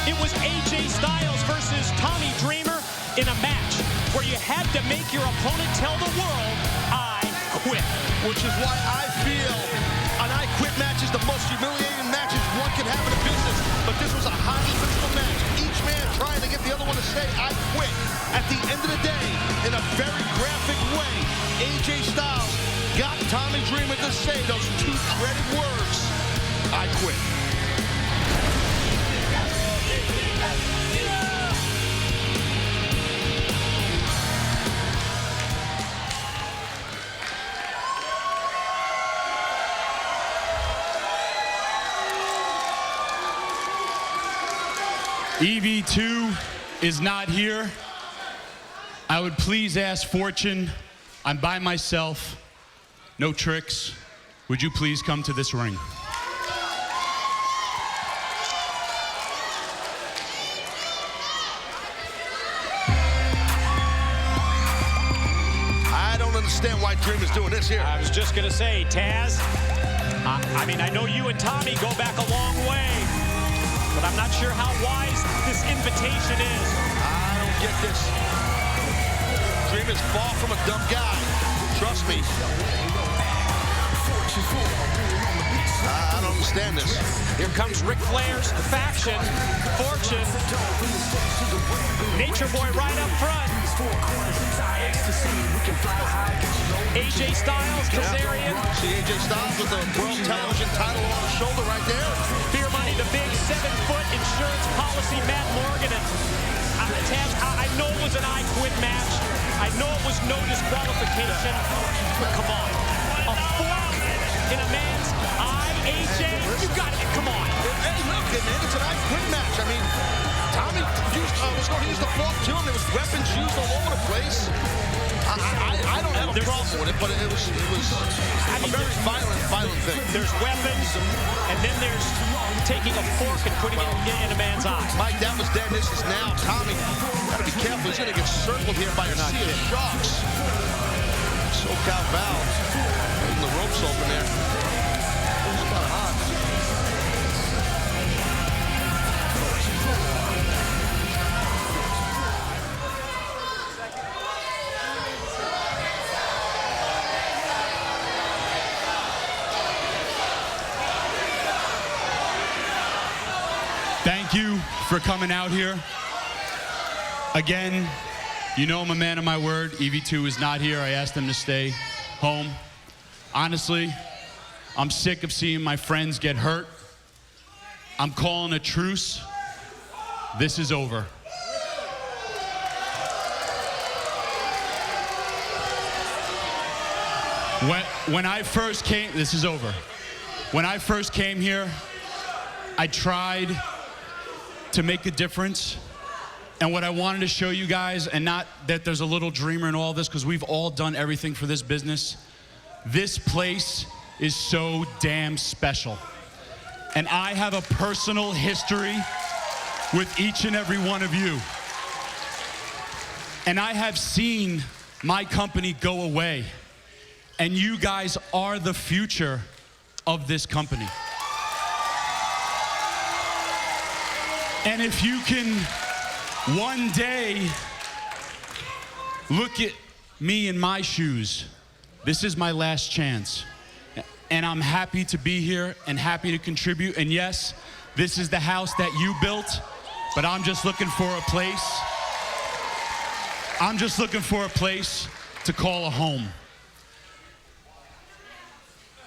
It was AJ Styles versus Tommy Dreamer in a match where you had to make your opponent tell the world, I quit. Which is why I feel an I Quit match is the most humiliating matches one can have in a business. But this was a highly physical match. Each man trying to get the other one to say, I quit. At the end of the day, in a very graphic way, AJ Styles got Tommy Dreamer to say those two dreaded words, I quit. EV2 is not here. I would please ask Fortune, I'm by myself, no tricks. Would you please come to this ring? I don't understand why Dreamer's doing this here. I was just going to say, Taz, I mean, I know you and Tommy go back a long way, but I'm not sure how wise this invitation is. I don't get this. Dreamer is far from a dumb guy. Trust me. I don't understand this. Here comes Ric Flair's faction, Fortune. Nature Boy right up front. AJ Styles, Kazarian. See AJ Styles with the World Television title on his shoulder right there. Beer Money, the big 7-foot insurance policy, Matt Morgan. And I know it was an I Quit match. I know it was no disqualification. But come on. A fork in a man's eye, AJ? You got it. Come on. Hey, look, man, it's an I Quit match. I mean, Tommy was going to use the fork too, and there was weapons used all over the place. I don't have a problem with it, but it was a very violent thing. There's weapons, and then there's taking a fork and putting it in a man's eye. Mike, that was then. This is now. Tommy, gotta be careful. He's gonna get circled here by a sea of sharks. SoCal Val, holding the ropes open there. It's kind of hot. Thank you for coming out here. Again, you know I'm a man of my word. EV2 is not here. I asked them to stay home. Honestly, I'm sick of seeing my friends get hurt. I'm calling a truce. This is over. When I first came, this is over. When I first came here, I tried to make a difference. And what I wanted to show you guys, and not that there's a little dreamer in all this, because we've all done everything for this business. This place is so damn special. And I have a personal history with each and every one of you. And I have seen my company go away. And you guys are the future of this company. And if you can one day look at me in my shoes, this is my last chance. And I'm happy to be here and happy to contribute. And yes, this is the house that you built, but I'm just looking for a place. I'm just looking for a place to call a home.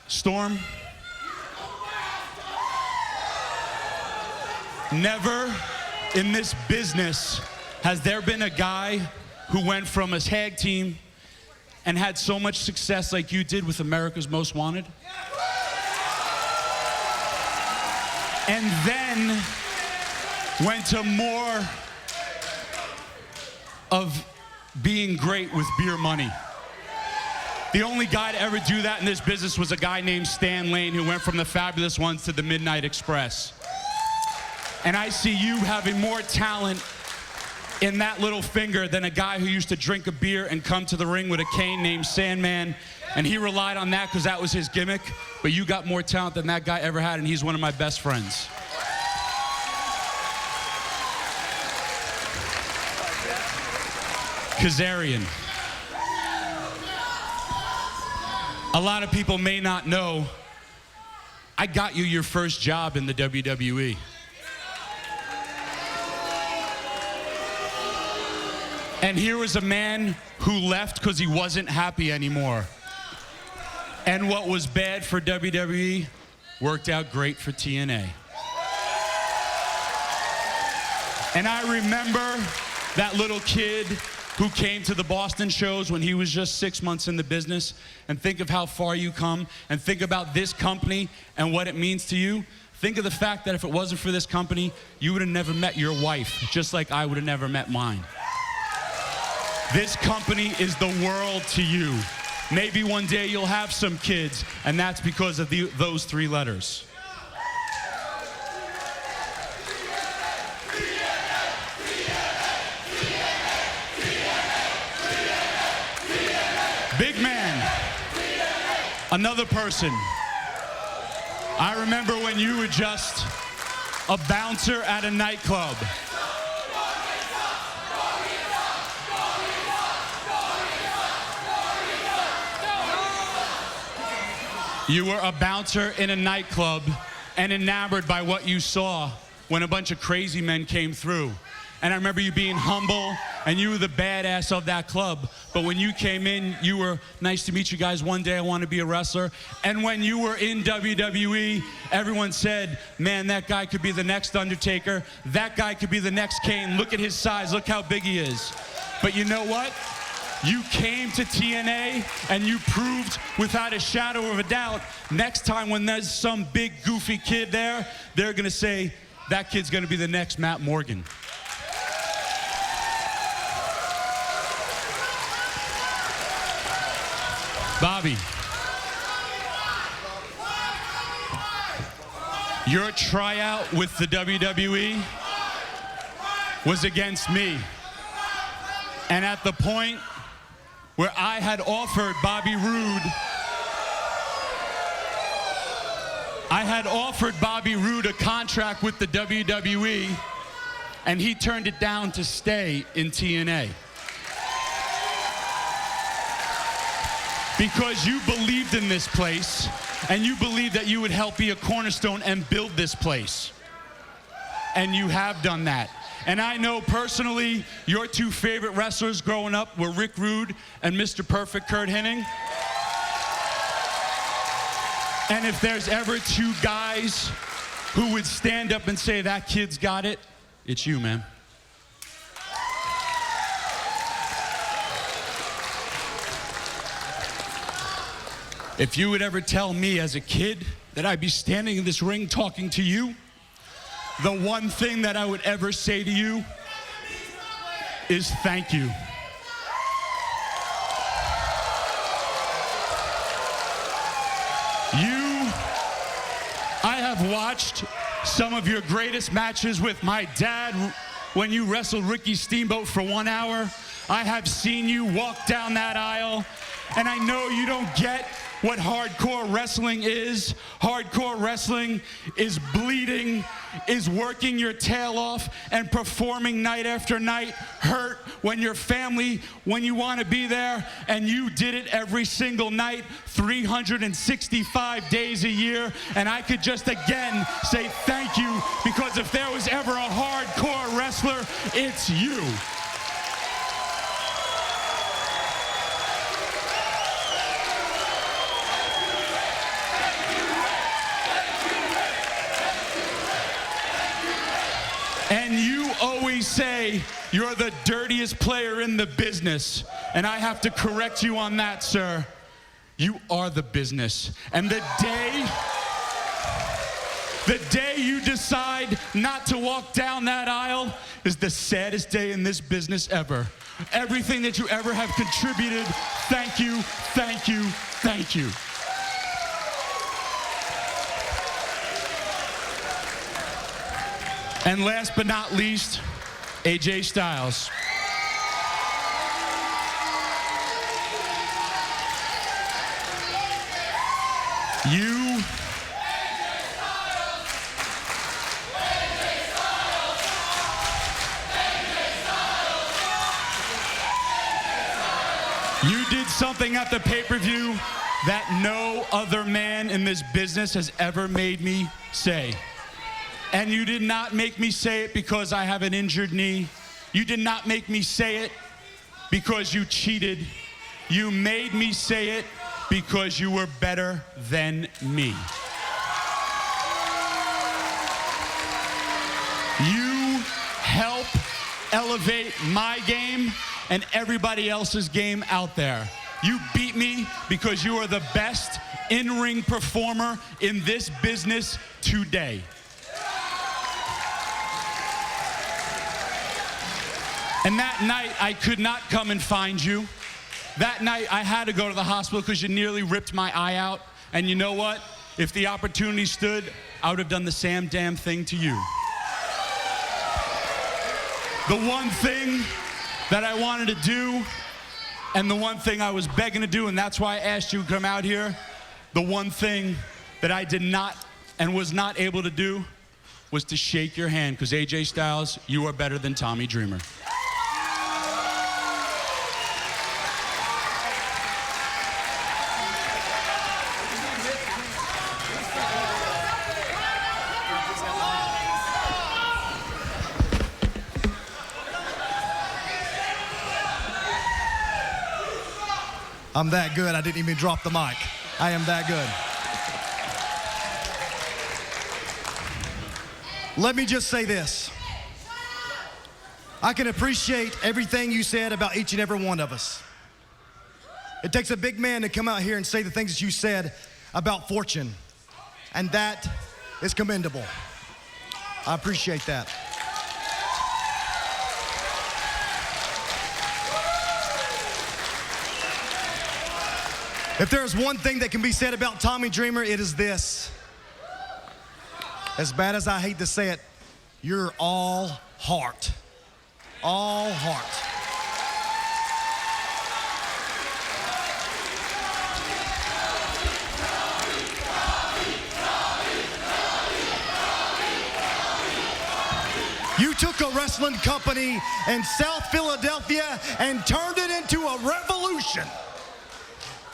Storm, never in this business has there been a guy who went from a tag team and had so much success like you did with America's Most Wanted. And then went to more of being great with Beer Money. The only guy to ever do that in this business was a guy named Stan Lane, who went from the Fabulous Ones to the Midnight Express. And I see you having more talent in that little finger than a guy who used to drink a beer and come to the ring with a cane named Sandman. And he relied on that because that was his gimmick. But you got more talent than that guy ever had, and he's one of my best friends. Kazarian. A lot of people may not know, I got you your first job in the WWE. And here was a man who left because he wasn't happy anymore. And what was bad for WWE worked out great for TNA. And I remember that little kid who came to the Boston shows when he was just 6 months in the business, and think of how far you come, and think about this company and what it means to you. Think of the fact that if it wasn't for this company, you would have never met your wife, just like I would have never met mine. This company is the world to you. Maybe one day you'll have some kids, and that's because of those three letters. Big man, another person. I remember when you were just a bouncer at a nightclub. You were a bouncer in a nightclub and enamored by what you saw when a bunch of crazy men came through. And I remember you being humble, and you were the badass of that club. But when you came in, you were, nice to meet you guys. One day I want to be a wrestler. And when you were in WWE, everyone said, man, that guy could be the next Undertaker. That guy could be the next Kane. Look at his size. Look how big he is. But you know what? You came to TNA, and you proved without a shadow of a doubt, next time when there's some big, goofy kid there, they're going to say, that kid's going to be the next Matt Morgan. Bobby, your tryout with the WWE was against me. And at the point where I had offered Bobby Roode a contract with the WWE, and he turned it down to stay in TNA. Because you believed in this place, and you believed that you would help be a cornerstone and build this place. And you have done that. And I know personally, your two favorite wrestlers growing up were Rick Rude and Mr. Perfect Kurt Hennig. And if there's ever two guys who would stand up and say, that kid's got it, it's you, man. If you would ever tell me as a kid that I'd be standing in this ring talking to you, the one thing that I would ever say to you is thank you. I have watched some of your greatest matches with my dad when you wrestled Ricky Steamboat for 1 hour. I have seen you walk down that aisle, and I know you don't get what hardcore wrestling is. Hardcore wrestling is bleeding, is working your tail off and performing night after night, hurt when your family, when you want to be there, and you did it every single night, 365 days a year. And I could just again say thank you, because if there was ever a hardcore wrestler, it's you. And you always say you're the dirtiest player in the business. And I have to correct you on that, sir. You are the business. And the day you decide not to walk down that aisle is the saddest day in this business ever. Everything that you ever have contributed, thank you, thank you, thank you. And last but not least, AJ Styles. You did something at the pay-per-view that no other man in this business has ever made me say. And you did not make me say it because I have an injured knee. You did not make me say it because you cheated. You made me say it because you were better than me. You help elevate my game and everybody else's game out there. You beat me because you are the best in-ring performer in this business today. And that night, I could not come and find you. That night, I had to go to the hospital because you nearly ripped my eye out. And you know what? If the opportunity stood, I would have done the same damn thing to you. The one thing that I wanted to do, and the one thing I was begging to do, and that's why I asked you to come out here, the one thing that I did not and was not able to do was to shake your hand, because AJ Styles, you are better than Tommy Dreamer. I'm that good, I didn't even drop the mic. I am that good. Let me just say this. I can appreciate everything you said about each and every one of us. It takes a big man to come out here and say the things that you said about Fortune, and that is commendable. I appreciate that. If there's one thing that can be said about Tommy Dreamer, it is this. As bad as I hate to say it, you're all heart. All heart. You took a wrestling company in South Philadelphia and turned it into a revolution.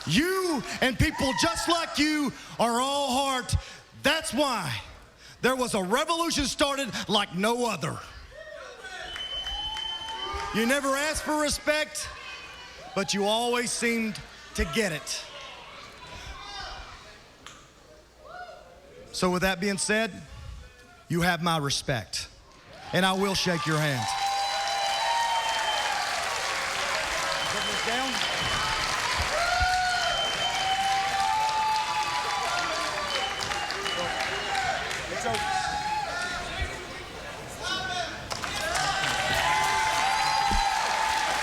You and people just like you are all heart. That's why there was a revolution started like no other. You never asked for respect, but you always seemed to get it. So with that being said, you have my respect, and I will shake your hand. Put this down.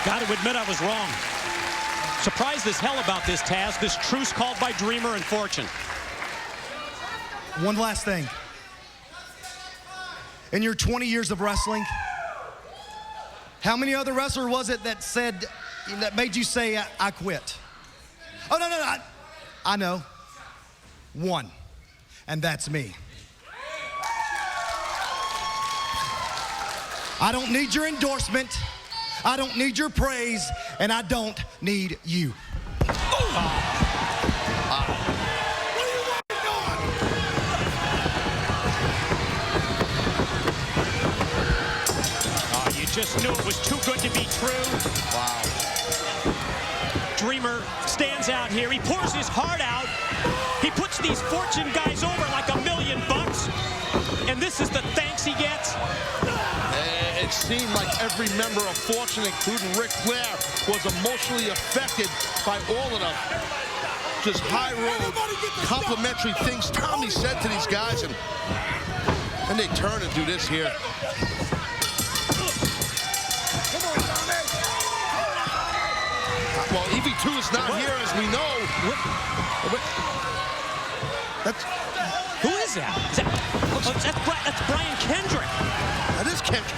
Got to admit I was wrong. Surprised as hell about this, Taz, this truce called by Dreamer and Fortune. One last thing. In your 20 years of wrestling, how many other wrestlers was it that said, that made you say, I quit? Oh, no, I know. One, and that's me. I don't need your endorsement. I don't need your praise, and I don't need you. You just knew it was too good to be true. Wow. Dreamer stands out here. He pours his heart out. He puts these Fortune guys over like $1 million. And this is the thanks he gets. It seemed like every member of Fortune, including Ric Flair, was emotionally affected by all of them. Just high road, complimentary things Tommy said to these guys, and they turn and do this here. Well, EV2 is not here, as we know. Who is that? That's Brian Kendrick. That is Kendrick.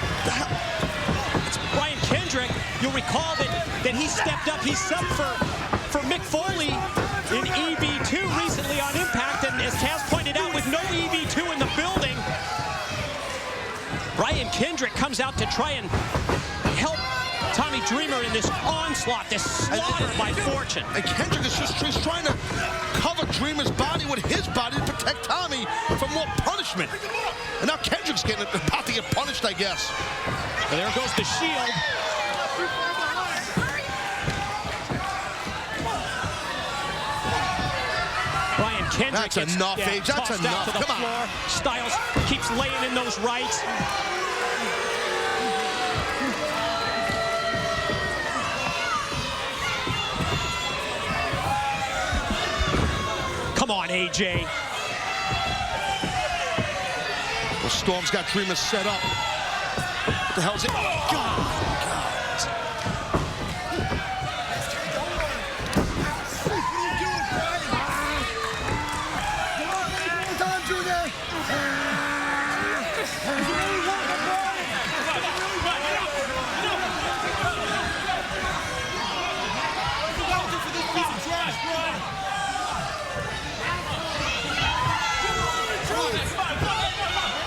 It's Brian Kendrick. You'll recall that he stepped up. He subbed for Mick Foley in EV2 recently on Impact, and as Taz pointed out, with no EV2 in the building, Brian Kendrick comes out to try and help Tommy Dreamer in this onslaught, this slaughter by Fortune. And Kendrick is he's trying to cover Dreamer's body with his body to protect Tommy from more punishment. And now Kendrick's about to get punished, I guess. And there goes the shield. Brian Kendrick That's enough, Age. That's enough. To the Come floor. on. Styles keeps laying in those rights. Come on, AJ. Well, Storm's got Dreamer set up. What the hell's it? Oh, God.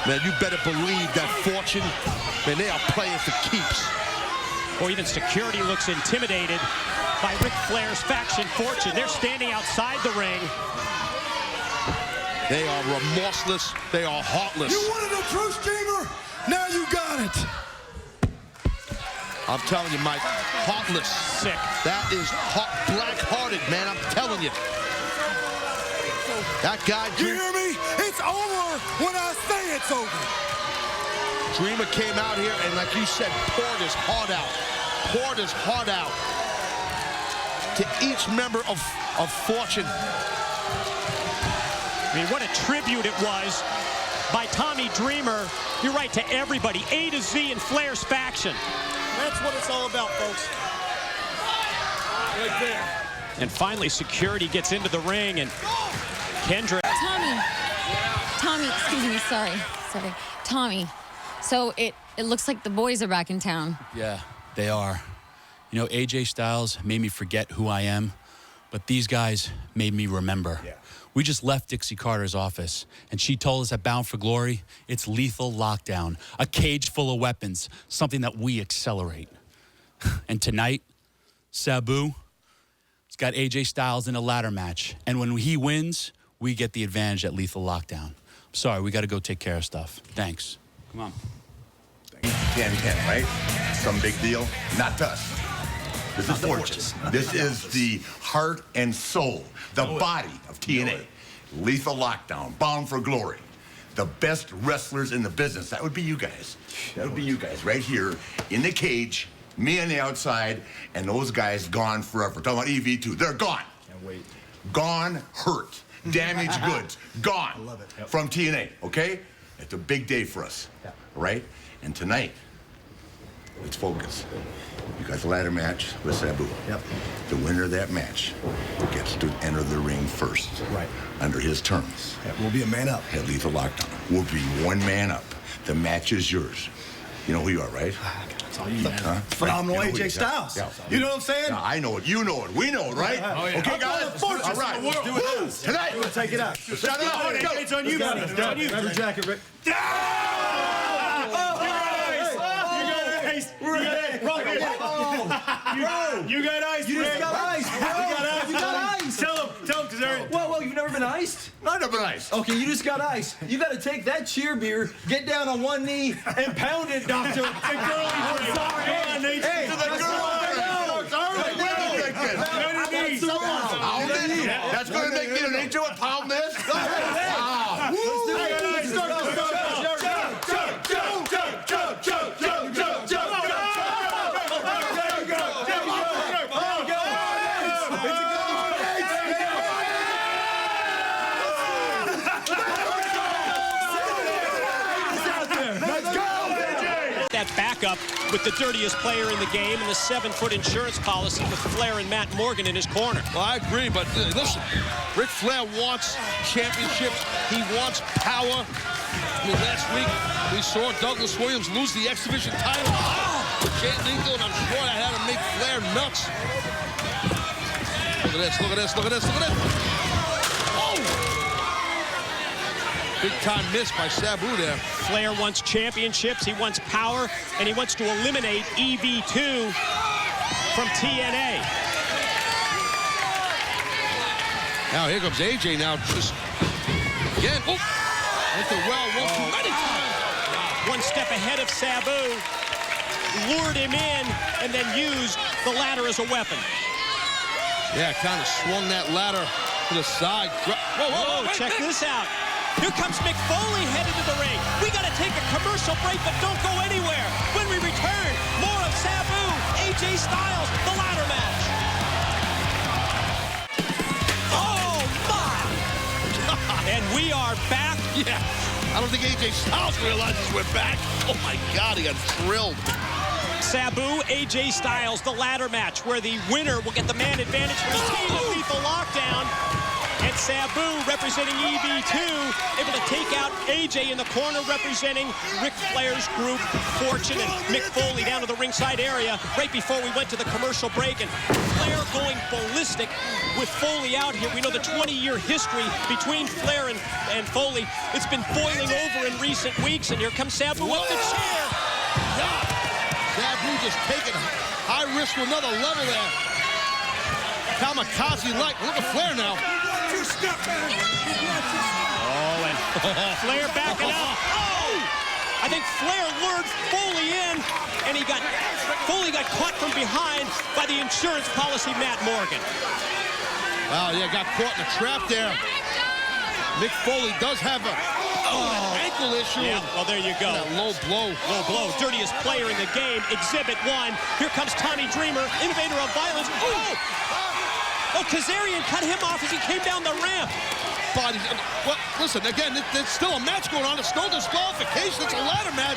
Man, you better believe that Fortune, man, they are playing for keeps. Or even security looks intimidated by Ric Flair's faction, Fortune. They're standing outside the ring. They are remorseless. They are heartless. You wanted a truce, Dreamer? Now you got it. I'm telling you, Mike, heartless. Sick. That is black-hearted, man. I'm telling you. That guy. You hear me? It's over when I say it's over. Dreamer came out here and, like you said, poured his heart out. Poured his heart out to each member of Fortune. I mean, what a tribute it was by Tommy Dreamer. You're right, to everybody, A to Z in Flair's faction. That's what it's all about, folks. Right there. And finally, security gets into the ring, and Kendra. Tommy, excuse me, sorry. Tommy, so it looks like the boys are back in town. Yeah, they are. You know, AJ Styles made me forget who I am, but these guys made me remember. Yeah. We just left Dixie Carter's office, and she told us at Bound for Glory, it's lethal lockdown, a cage full of weapons, something that we accelerate. And tonight, Sabu has got AJ Styles in a ladder match, and when he wins, we get the advantage at lethal lockdown. I'm sorry, we got to go take care of stuff. Thanks. Come on. 10-10, right? Some big deal? Not to us. This is Fortune. This is the heart and soul, the body of TNA. Lethal Lockdown, Bound for Glory. The best wrestlers in the business. That would be you guys. That would be you guys right here in the cage, me on the outside, and those guys gone forever. Talking about EV2. They're gone. Can't wait. Gone, hurt, damaged goods. Gone. I love it. Yep. From TNA, okay? It's a big day for us, right? And tonight, let's focus. You got the ladder match with Sabu. Yep. The winner of that match gets to enter the ring first. Right. Under his terms. Yeah, we'll be a man up. At lethal lockdown. We'll be one man up. The match is yours. You know who you are, right? That's all you, man. Huh? Phenomenal right. AJ Styles. Yeah. You know what I'm saying? Yeah, I know it. You know it. We know it, right? Oh, yeah. Okay, guys. All right. Let's do it. Woo! Tonight. We'll take it out. Shut it up. It's on you, buddy. It's on you. Grab your jacket, Rick. You got ice, You just got ice, bro. You got ice. Tell him, Kazarian. Well, you've never been iced? I've never been iced. Okay, you just got ice. You got to take that cheer beer, get down on one knee, and pound it, doctor. It's a girly drink. Sorry. Come on, Nate. Hey, To the girl. That's going to make me an angel and pound this? Wow. Let's do it. That backup with the dirtiest player in the game and the 7-foot insurance policy with Flair and Matt Morgan in his corner. Well, I agree, but listen, Ric Flair wants championships. He wants power. I mean, last week we saw Douglas Williams lose the X Division title to Jay Lethal, and I'm sure that had to make Flair nuts. Look at this, look at this, look at this, look at this. Big time miss by Sabu there. Flair wants championships, he wants power, and he wants to eliminate EV2 from TNA. Now here comes AJ now, just again. Oh, hit the well one too many times. One step ahead of Sabu, lured him in, and then used the ladder as a weapon. Yeah, kind of swung that ladder to the side. Whoa, check this out. Here comes Mick Foley headed to the ring. We got to take a commercial break, but don't go anywhere. When we return, more of Sabu, AJ Styles, the ladder match. Oh, my! And we are back. Yeah, I don't think AJ Styles realizes we're back. Oh, my God, he got thrilled. Sabu, AJ Styles, the ladder match, where the winner will get the man advantage for the team of Lethal Lockdown. And Sabu, representing EV2, able to take out AJ in the corner, representing Ric Flair's group, Fortune, and Mick Foley down to the ringside area right before we went to the commercial break. And Flair going ballistic with Foley out here. We know the 20-year history between Flair and Foley. It's been boiling over in recent weeks, and here comes Sabu up the chair. Yeah. Sabu just taking high risk to another level there. Kamikaze-like. Look at Flair now. Oh, and Flair backing up. Oh! I think Flair lured Foley in, and he got Foley got caught from behind by the insurance policy Matt Morgan. Wow, yeah, got caught in a trap there. Mick Foley does have an ankle issue. Yeah, well, there you go. That low blow. Low blow. Dirtiest player in the game. Exhibit 1. Here comes Tommy Dreamer, innovator of violence. Oh, Kazarian cut him off as he came down the ramp. Bodies. Well, listen, again, there's still a match going on. It's no disqualification. It's a ladder match.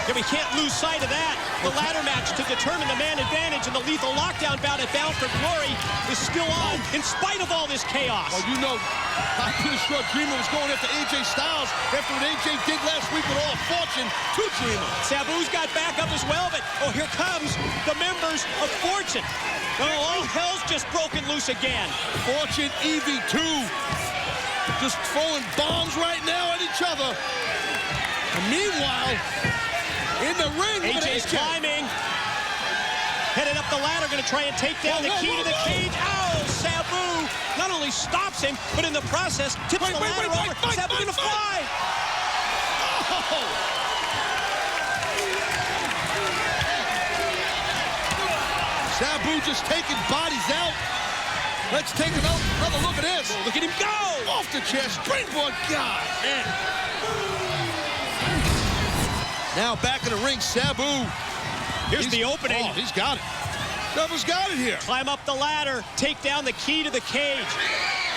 Yeah, we can't lose sight of that. The ladder match to determine the man advantage and the lethal lockdown bout at Bound for Glory is still on, in spite of all this chaos. Well, you know, I'm pretty sure Dreamer was going after AJ Styles after what AJ did last week with All Fortune to Dreamer. Sabu's got back up as well, but here comes the members of Fortune. Oh, all hell's just broken loose again. Fortune EV2 just throwing bombs right now at each other. And meanwhile, in the ring, AJ's climbing. Headed up the ladder, going to try and take down the key to the cage. Ow! Sabu not only stops him, but in the process, tips the ladder over. Sabu going to fly. Oh. Sabu just taking bodies out. Let's take another look at this. Look at him go! Off the chest, springboard. God, man. Now back in the ring, Sabu. Here's the opening. Oh, he's got it. Sabu's got it here. Climb up the ladder, take down the key to the cage.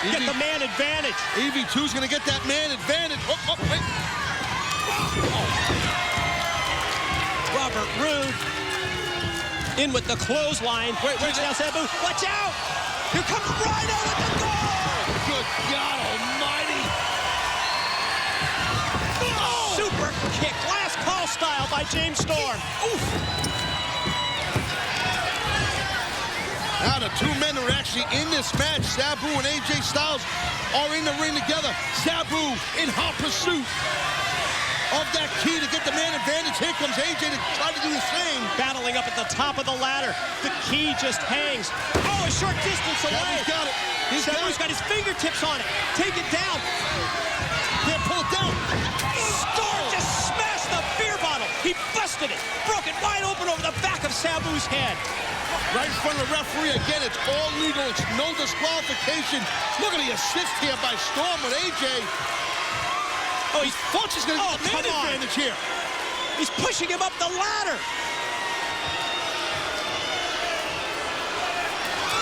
Get the man advantage. EV2's going to get that man advantage. Oh, wait. Robert Roode in with the clothesline. Wait. Now, Sabu, watch out! Here comes Rhino with the goal! Good God almighty! Oh! Super kick, last call style by James Storm. Oof. Now the two men are actually in this match. Sabu and AJ Styles are in the ring together. Sabu in hot pursuit of that key to get the man advantage. Here comes AJ to try to do the same. Battling up at the top of the ladder. The key just hangs. Oh, a short distance away. Sabu's got it. Sabu's got his fingertips on it. Take it down. Can't pull it down. Storm just smashed the beer bottle. He busted it. Broke it wide open over the back of Sabu's head. Right in front of the referee. Again, it's all legal. It's no disqualification. Look at the assist here by Storm with AJ. Oh, Fortune's going to get the man advantage here. He's pushing him up the ladder.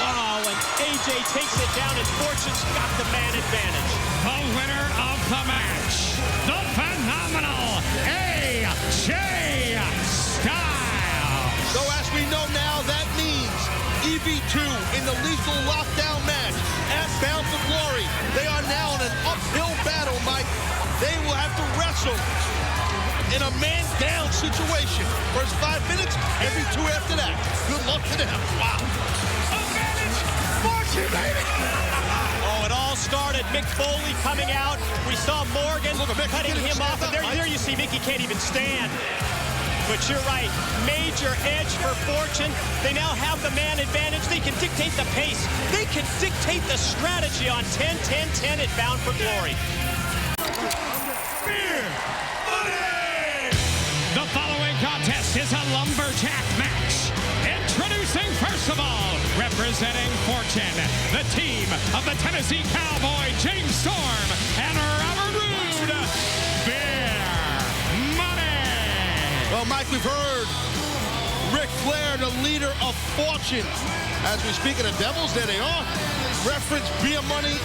Oh, and AJ takes it down, and Fortune's got the man advantage. The winner of the match, the phenomenal AJ Styles. So as we know now, that means EV2 in the lethal lockdown match at Bound for Glory. They are now in an uphill battle, Mike. They will have to wrestle in a man-down situation. First 5 minutes, every 2 after that. Good luck to them. Wow. Advantage, Fortune, baby. Oh, it all started. Mick Foley coming out. We saw Morgan cutting him off. And there you see Mickey can't even stand. But you're right. Major edge for Fortune. They now have the man advantage. They can dictate the pace. They can dictate the strategy on 10-10-10 at Bound for Glory. The following contest is a lumberjack match. Introducing, first of all, representing Fortune, the team of the Tennessee Cowboy, James Storm, and Robert Roode, Beer Money. Well, Mike, we've heard Ric Flair, the leader of Fortune. As we speak of the Devils, there they are. Reference Beer Money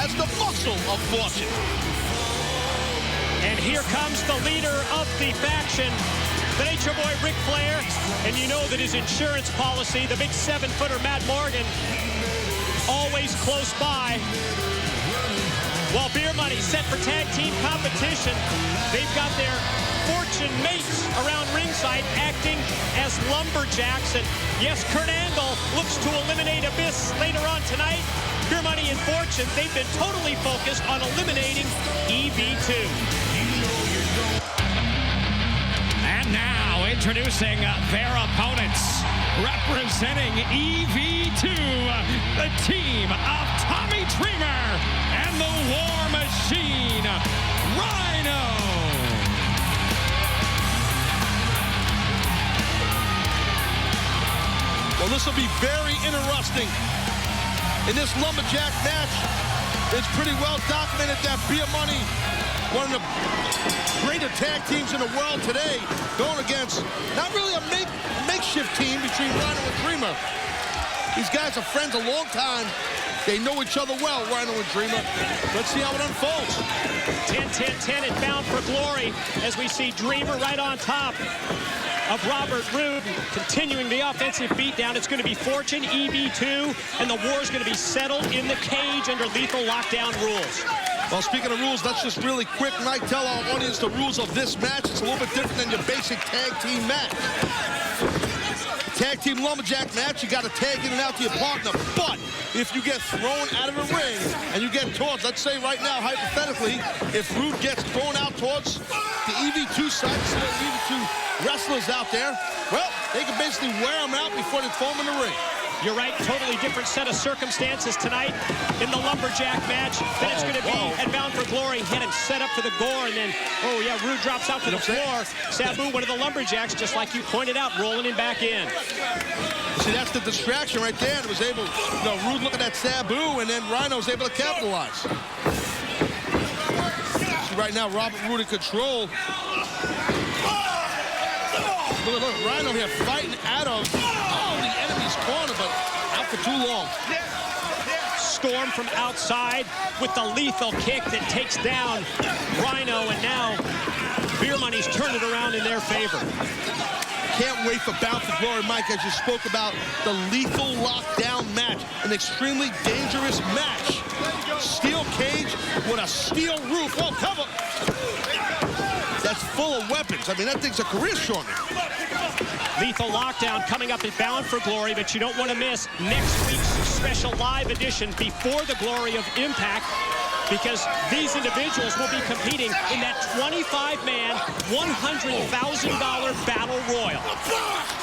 as the muscle of Fortune. And here comes the leader of the faction, the Nature Boy Ric Flair. And you know that his insurance policy, the big 7-footer Matt Morgan, always close by. While Beer Money set for tag team competition, they've got their Fortune mates around ringside acting as lumberjacks. And yes, Kurt Angle looks to eliminate Abyss later on tonight. Beer Money and Fortune, they've been totally focused on eliminating EV2. And now introducing their opponents, representing EV2, the team of Tommy Dreamer and the War Machine, Rhino. this will be very interesting. In this lumberjack match, it's pretty well documented that Beer Money, one of the greater tag teams in the world today, going against not really a makeshift team between Rhino and Dreamer. These guys are friends a long time. They know each other well, Rhino and Dreamer. Let's see how it unfolds. 10-10-10 and Bound for Glory as we see Dreamer right on top of Robert Roode, continuing the offensive beatdown. It's going to be Fortune, EV2, and the war is going to be settled in the cage under lethal lockdown rules. Well, speaking of rules, let's just really quick, Mike, tell our audience the rules of this match. It's a little bit different than your basic tag team match. Tag team lumberjack match, you got to tag in and out to your partner. But if you get thrown out of the ring and you get towards, let's say right now, hypothetically, if Roode gets thrown out towards the EV2 side, so there are EV2 wrestlers out there, well, they can basically wear them out before they throw them in the ring. You're right, totally different set of circumstances tonight in the lumberjack match. Then it's going to be at Bound for Glory. Had him set up for the gore, and then, oh yeah, Roode drops out to the floor. Sabu, one of the lumberjacks, just like you pointed out, rolling him back in. See, that's the distraction right there. It was able, Roode looking at Sabu, and then Rhino was able to capitalize. See, right now, Robert Roode in control. Look, Rhino here fighting out of the enemy's corner, but out for too long. Storm from outside with the lethal kick that takes down Rhino, and now Beer Money's turned it around in their favor. Can't wait for Bound for Glory, Mike, as you spoke about the lethal lockdown match. An extremely dangerous match. Steel cage with a steel roof. Well, cover. That's full of weapons. I mean, that thing's a career shortener. Lethal lockdown coming up at Bound for Glory, but you don't want to miss next week's special live edition before the Glory of Impact, because these individuals will be competing in that 25-man, $100,000 Battle Royal.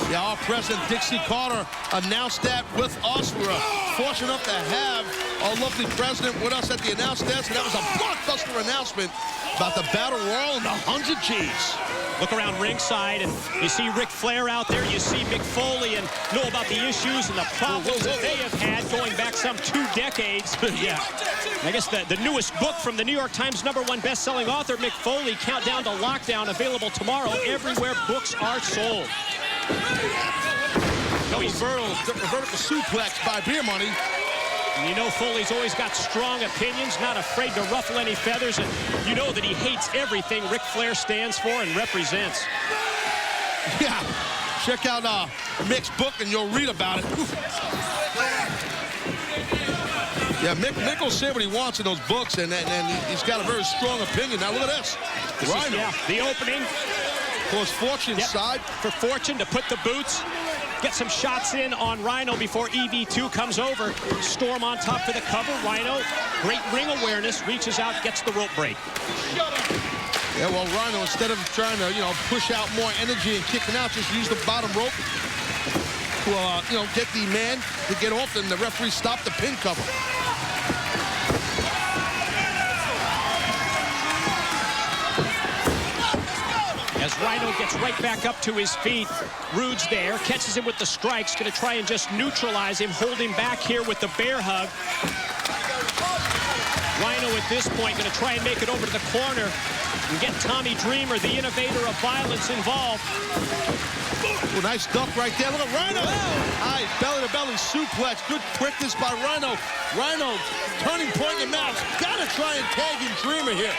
Yeah, our president, Dixie Carter, announced that with us. We were fortunate enough to have our lovely president with us at the announce desk, and that was a blockbuster announcement about the Battle Royal and the 100 G's. Look around ringside, and you see Ric Flair out there. You see Mick Foley, and know about the issues and the problems that they have had going back some 2 decades. Yeah, I guess the newest book from the New York Times #1 best-selling author, Mick Foley, Countdown to Lockdown, available tomorrow everywhere books are sold. Vertical suplex by Beer Money. And you know Foley's always got strong opinions, not afraid to ruffle any feathers, and you know that he hates everything Ric Flair stands for and represents. Yeah, check out Mick's book and you'll read about it. Yeah, Mick will say what he wants in those books, and he's got a very strong opinion. Now look at this. Rhino. Yeah, the opening. Towards Fortune's side. For Fortune to put the boots. Get some shots in on Rhino before EV2 comes over. Storm on top for the cover. Rhino, great ring awareness, reaches out, gets the rope break. Yeah, well, Rhino, instead of trying to, push out more energy and kicking out, just use the bottom rope to, get the man to get off, and the referee stopped the pin cover. As Rhino gets right back up to his feet, Roode's there, catches him with the strikes, going to try and just neutralize him, hold him back here with the bear hug. Rhino at this point going to try and make it over to the corner and get Tommy Dreamer, the innovator of violence, involved. Ooh, nice duck right there. Look at Rhino. Nice belly-to-belly suplex. Good quickness by Rhino. Rhino, turning point in the match. Got to try and tag in Dreamer here.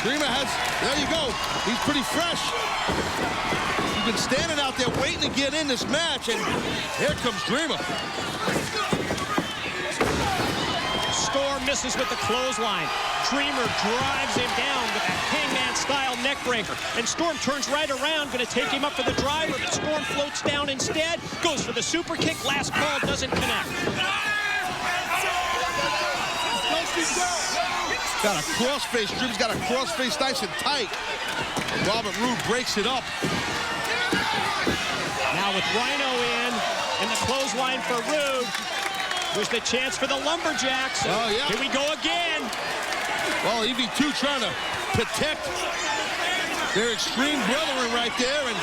Dreamer has, there you go. He's pretty fresh. He's been standing out there waiting to get in this match, and here comes Dreamer. Storm misses with the clothesline. Dreamer drives him down with a hangman-style neckbreaker. And Storm turns right around, going to take him up for the driver, but Storm floats down instead, goes for the super kick. Last call doesn't connect. Got a crossface. Dreamer's got a crossface nice and tight. Robert Roode breaks it up. Now with Rhino in and the clothesline for Roode, there's the chance for the Lumberjacks. Oh, yeah. Here we go again. Well, EV2 trying to protect their extreme brethren right there. And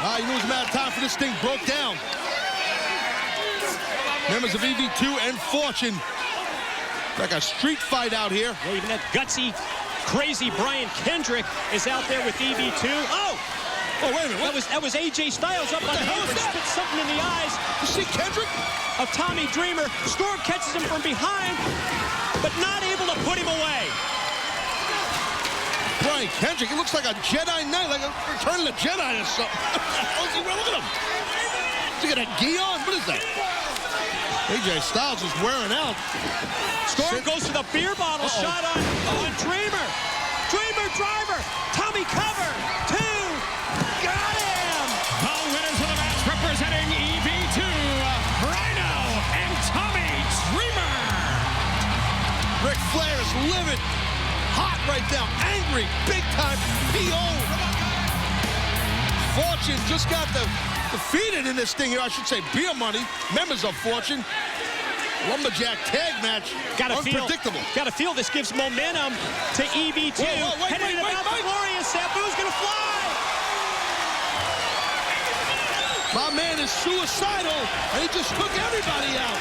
He knew it was a matter of time for this thing broke down. Members of EV2 and Fortune. Like a street fight out here. Yeah, even that gutsy, crazy Brian Kendrick is out there with EV2. Oh, wait a minute. That was AJ Styles up on the apron, spit something in the eyes. You see Kendrick? Of Tommy Dreamer. Storm catches him from behind, but not able to put him away. Brian Kendrick, he looks like a Jedi Knight, like a Return of the Jedi or something. Look at him. Does he got a gi on? What is that? AJ Styles is wearing out. Storm goes to the beer bottle shot on Dreamer. Dreamer driver. Tommy cover. 2. Got him. The winners of the match representing EV2, Rhino and Tommy Dreamer. Ric Flair is livid. Hot right now. Angry. Big time PO. Fortune just got defeated in this thing here. I should say beer money. Members of Fortune. Lumberjack tag match. Unpredictable. Gotta feel this gives momentum to EV2. Heading about the glory, and Sabu's gonna fly. My man is suicidal, and he just took everybody out.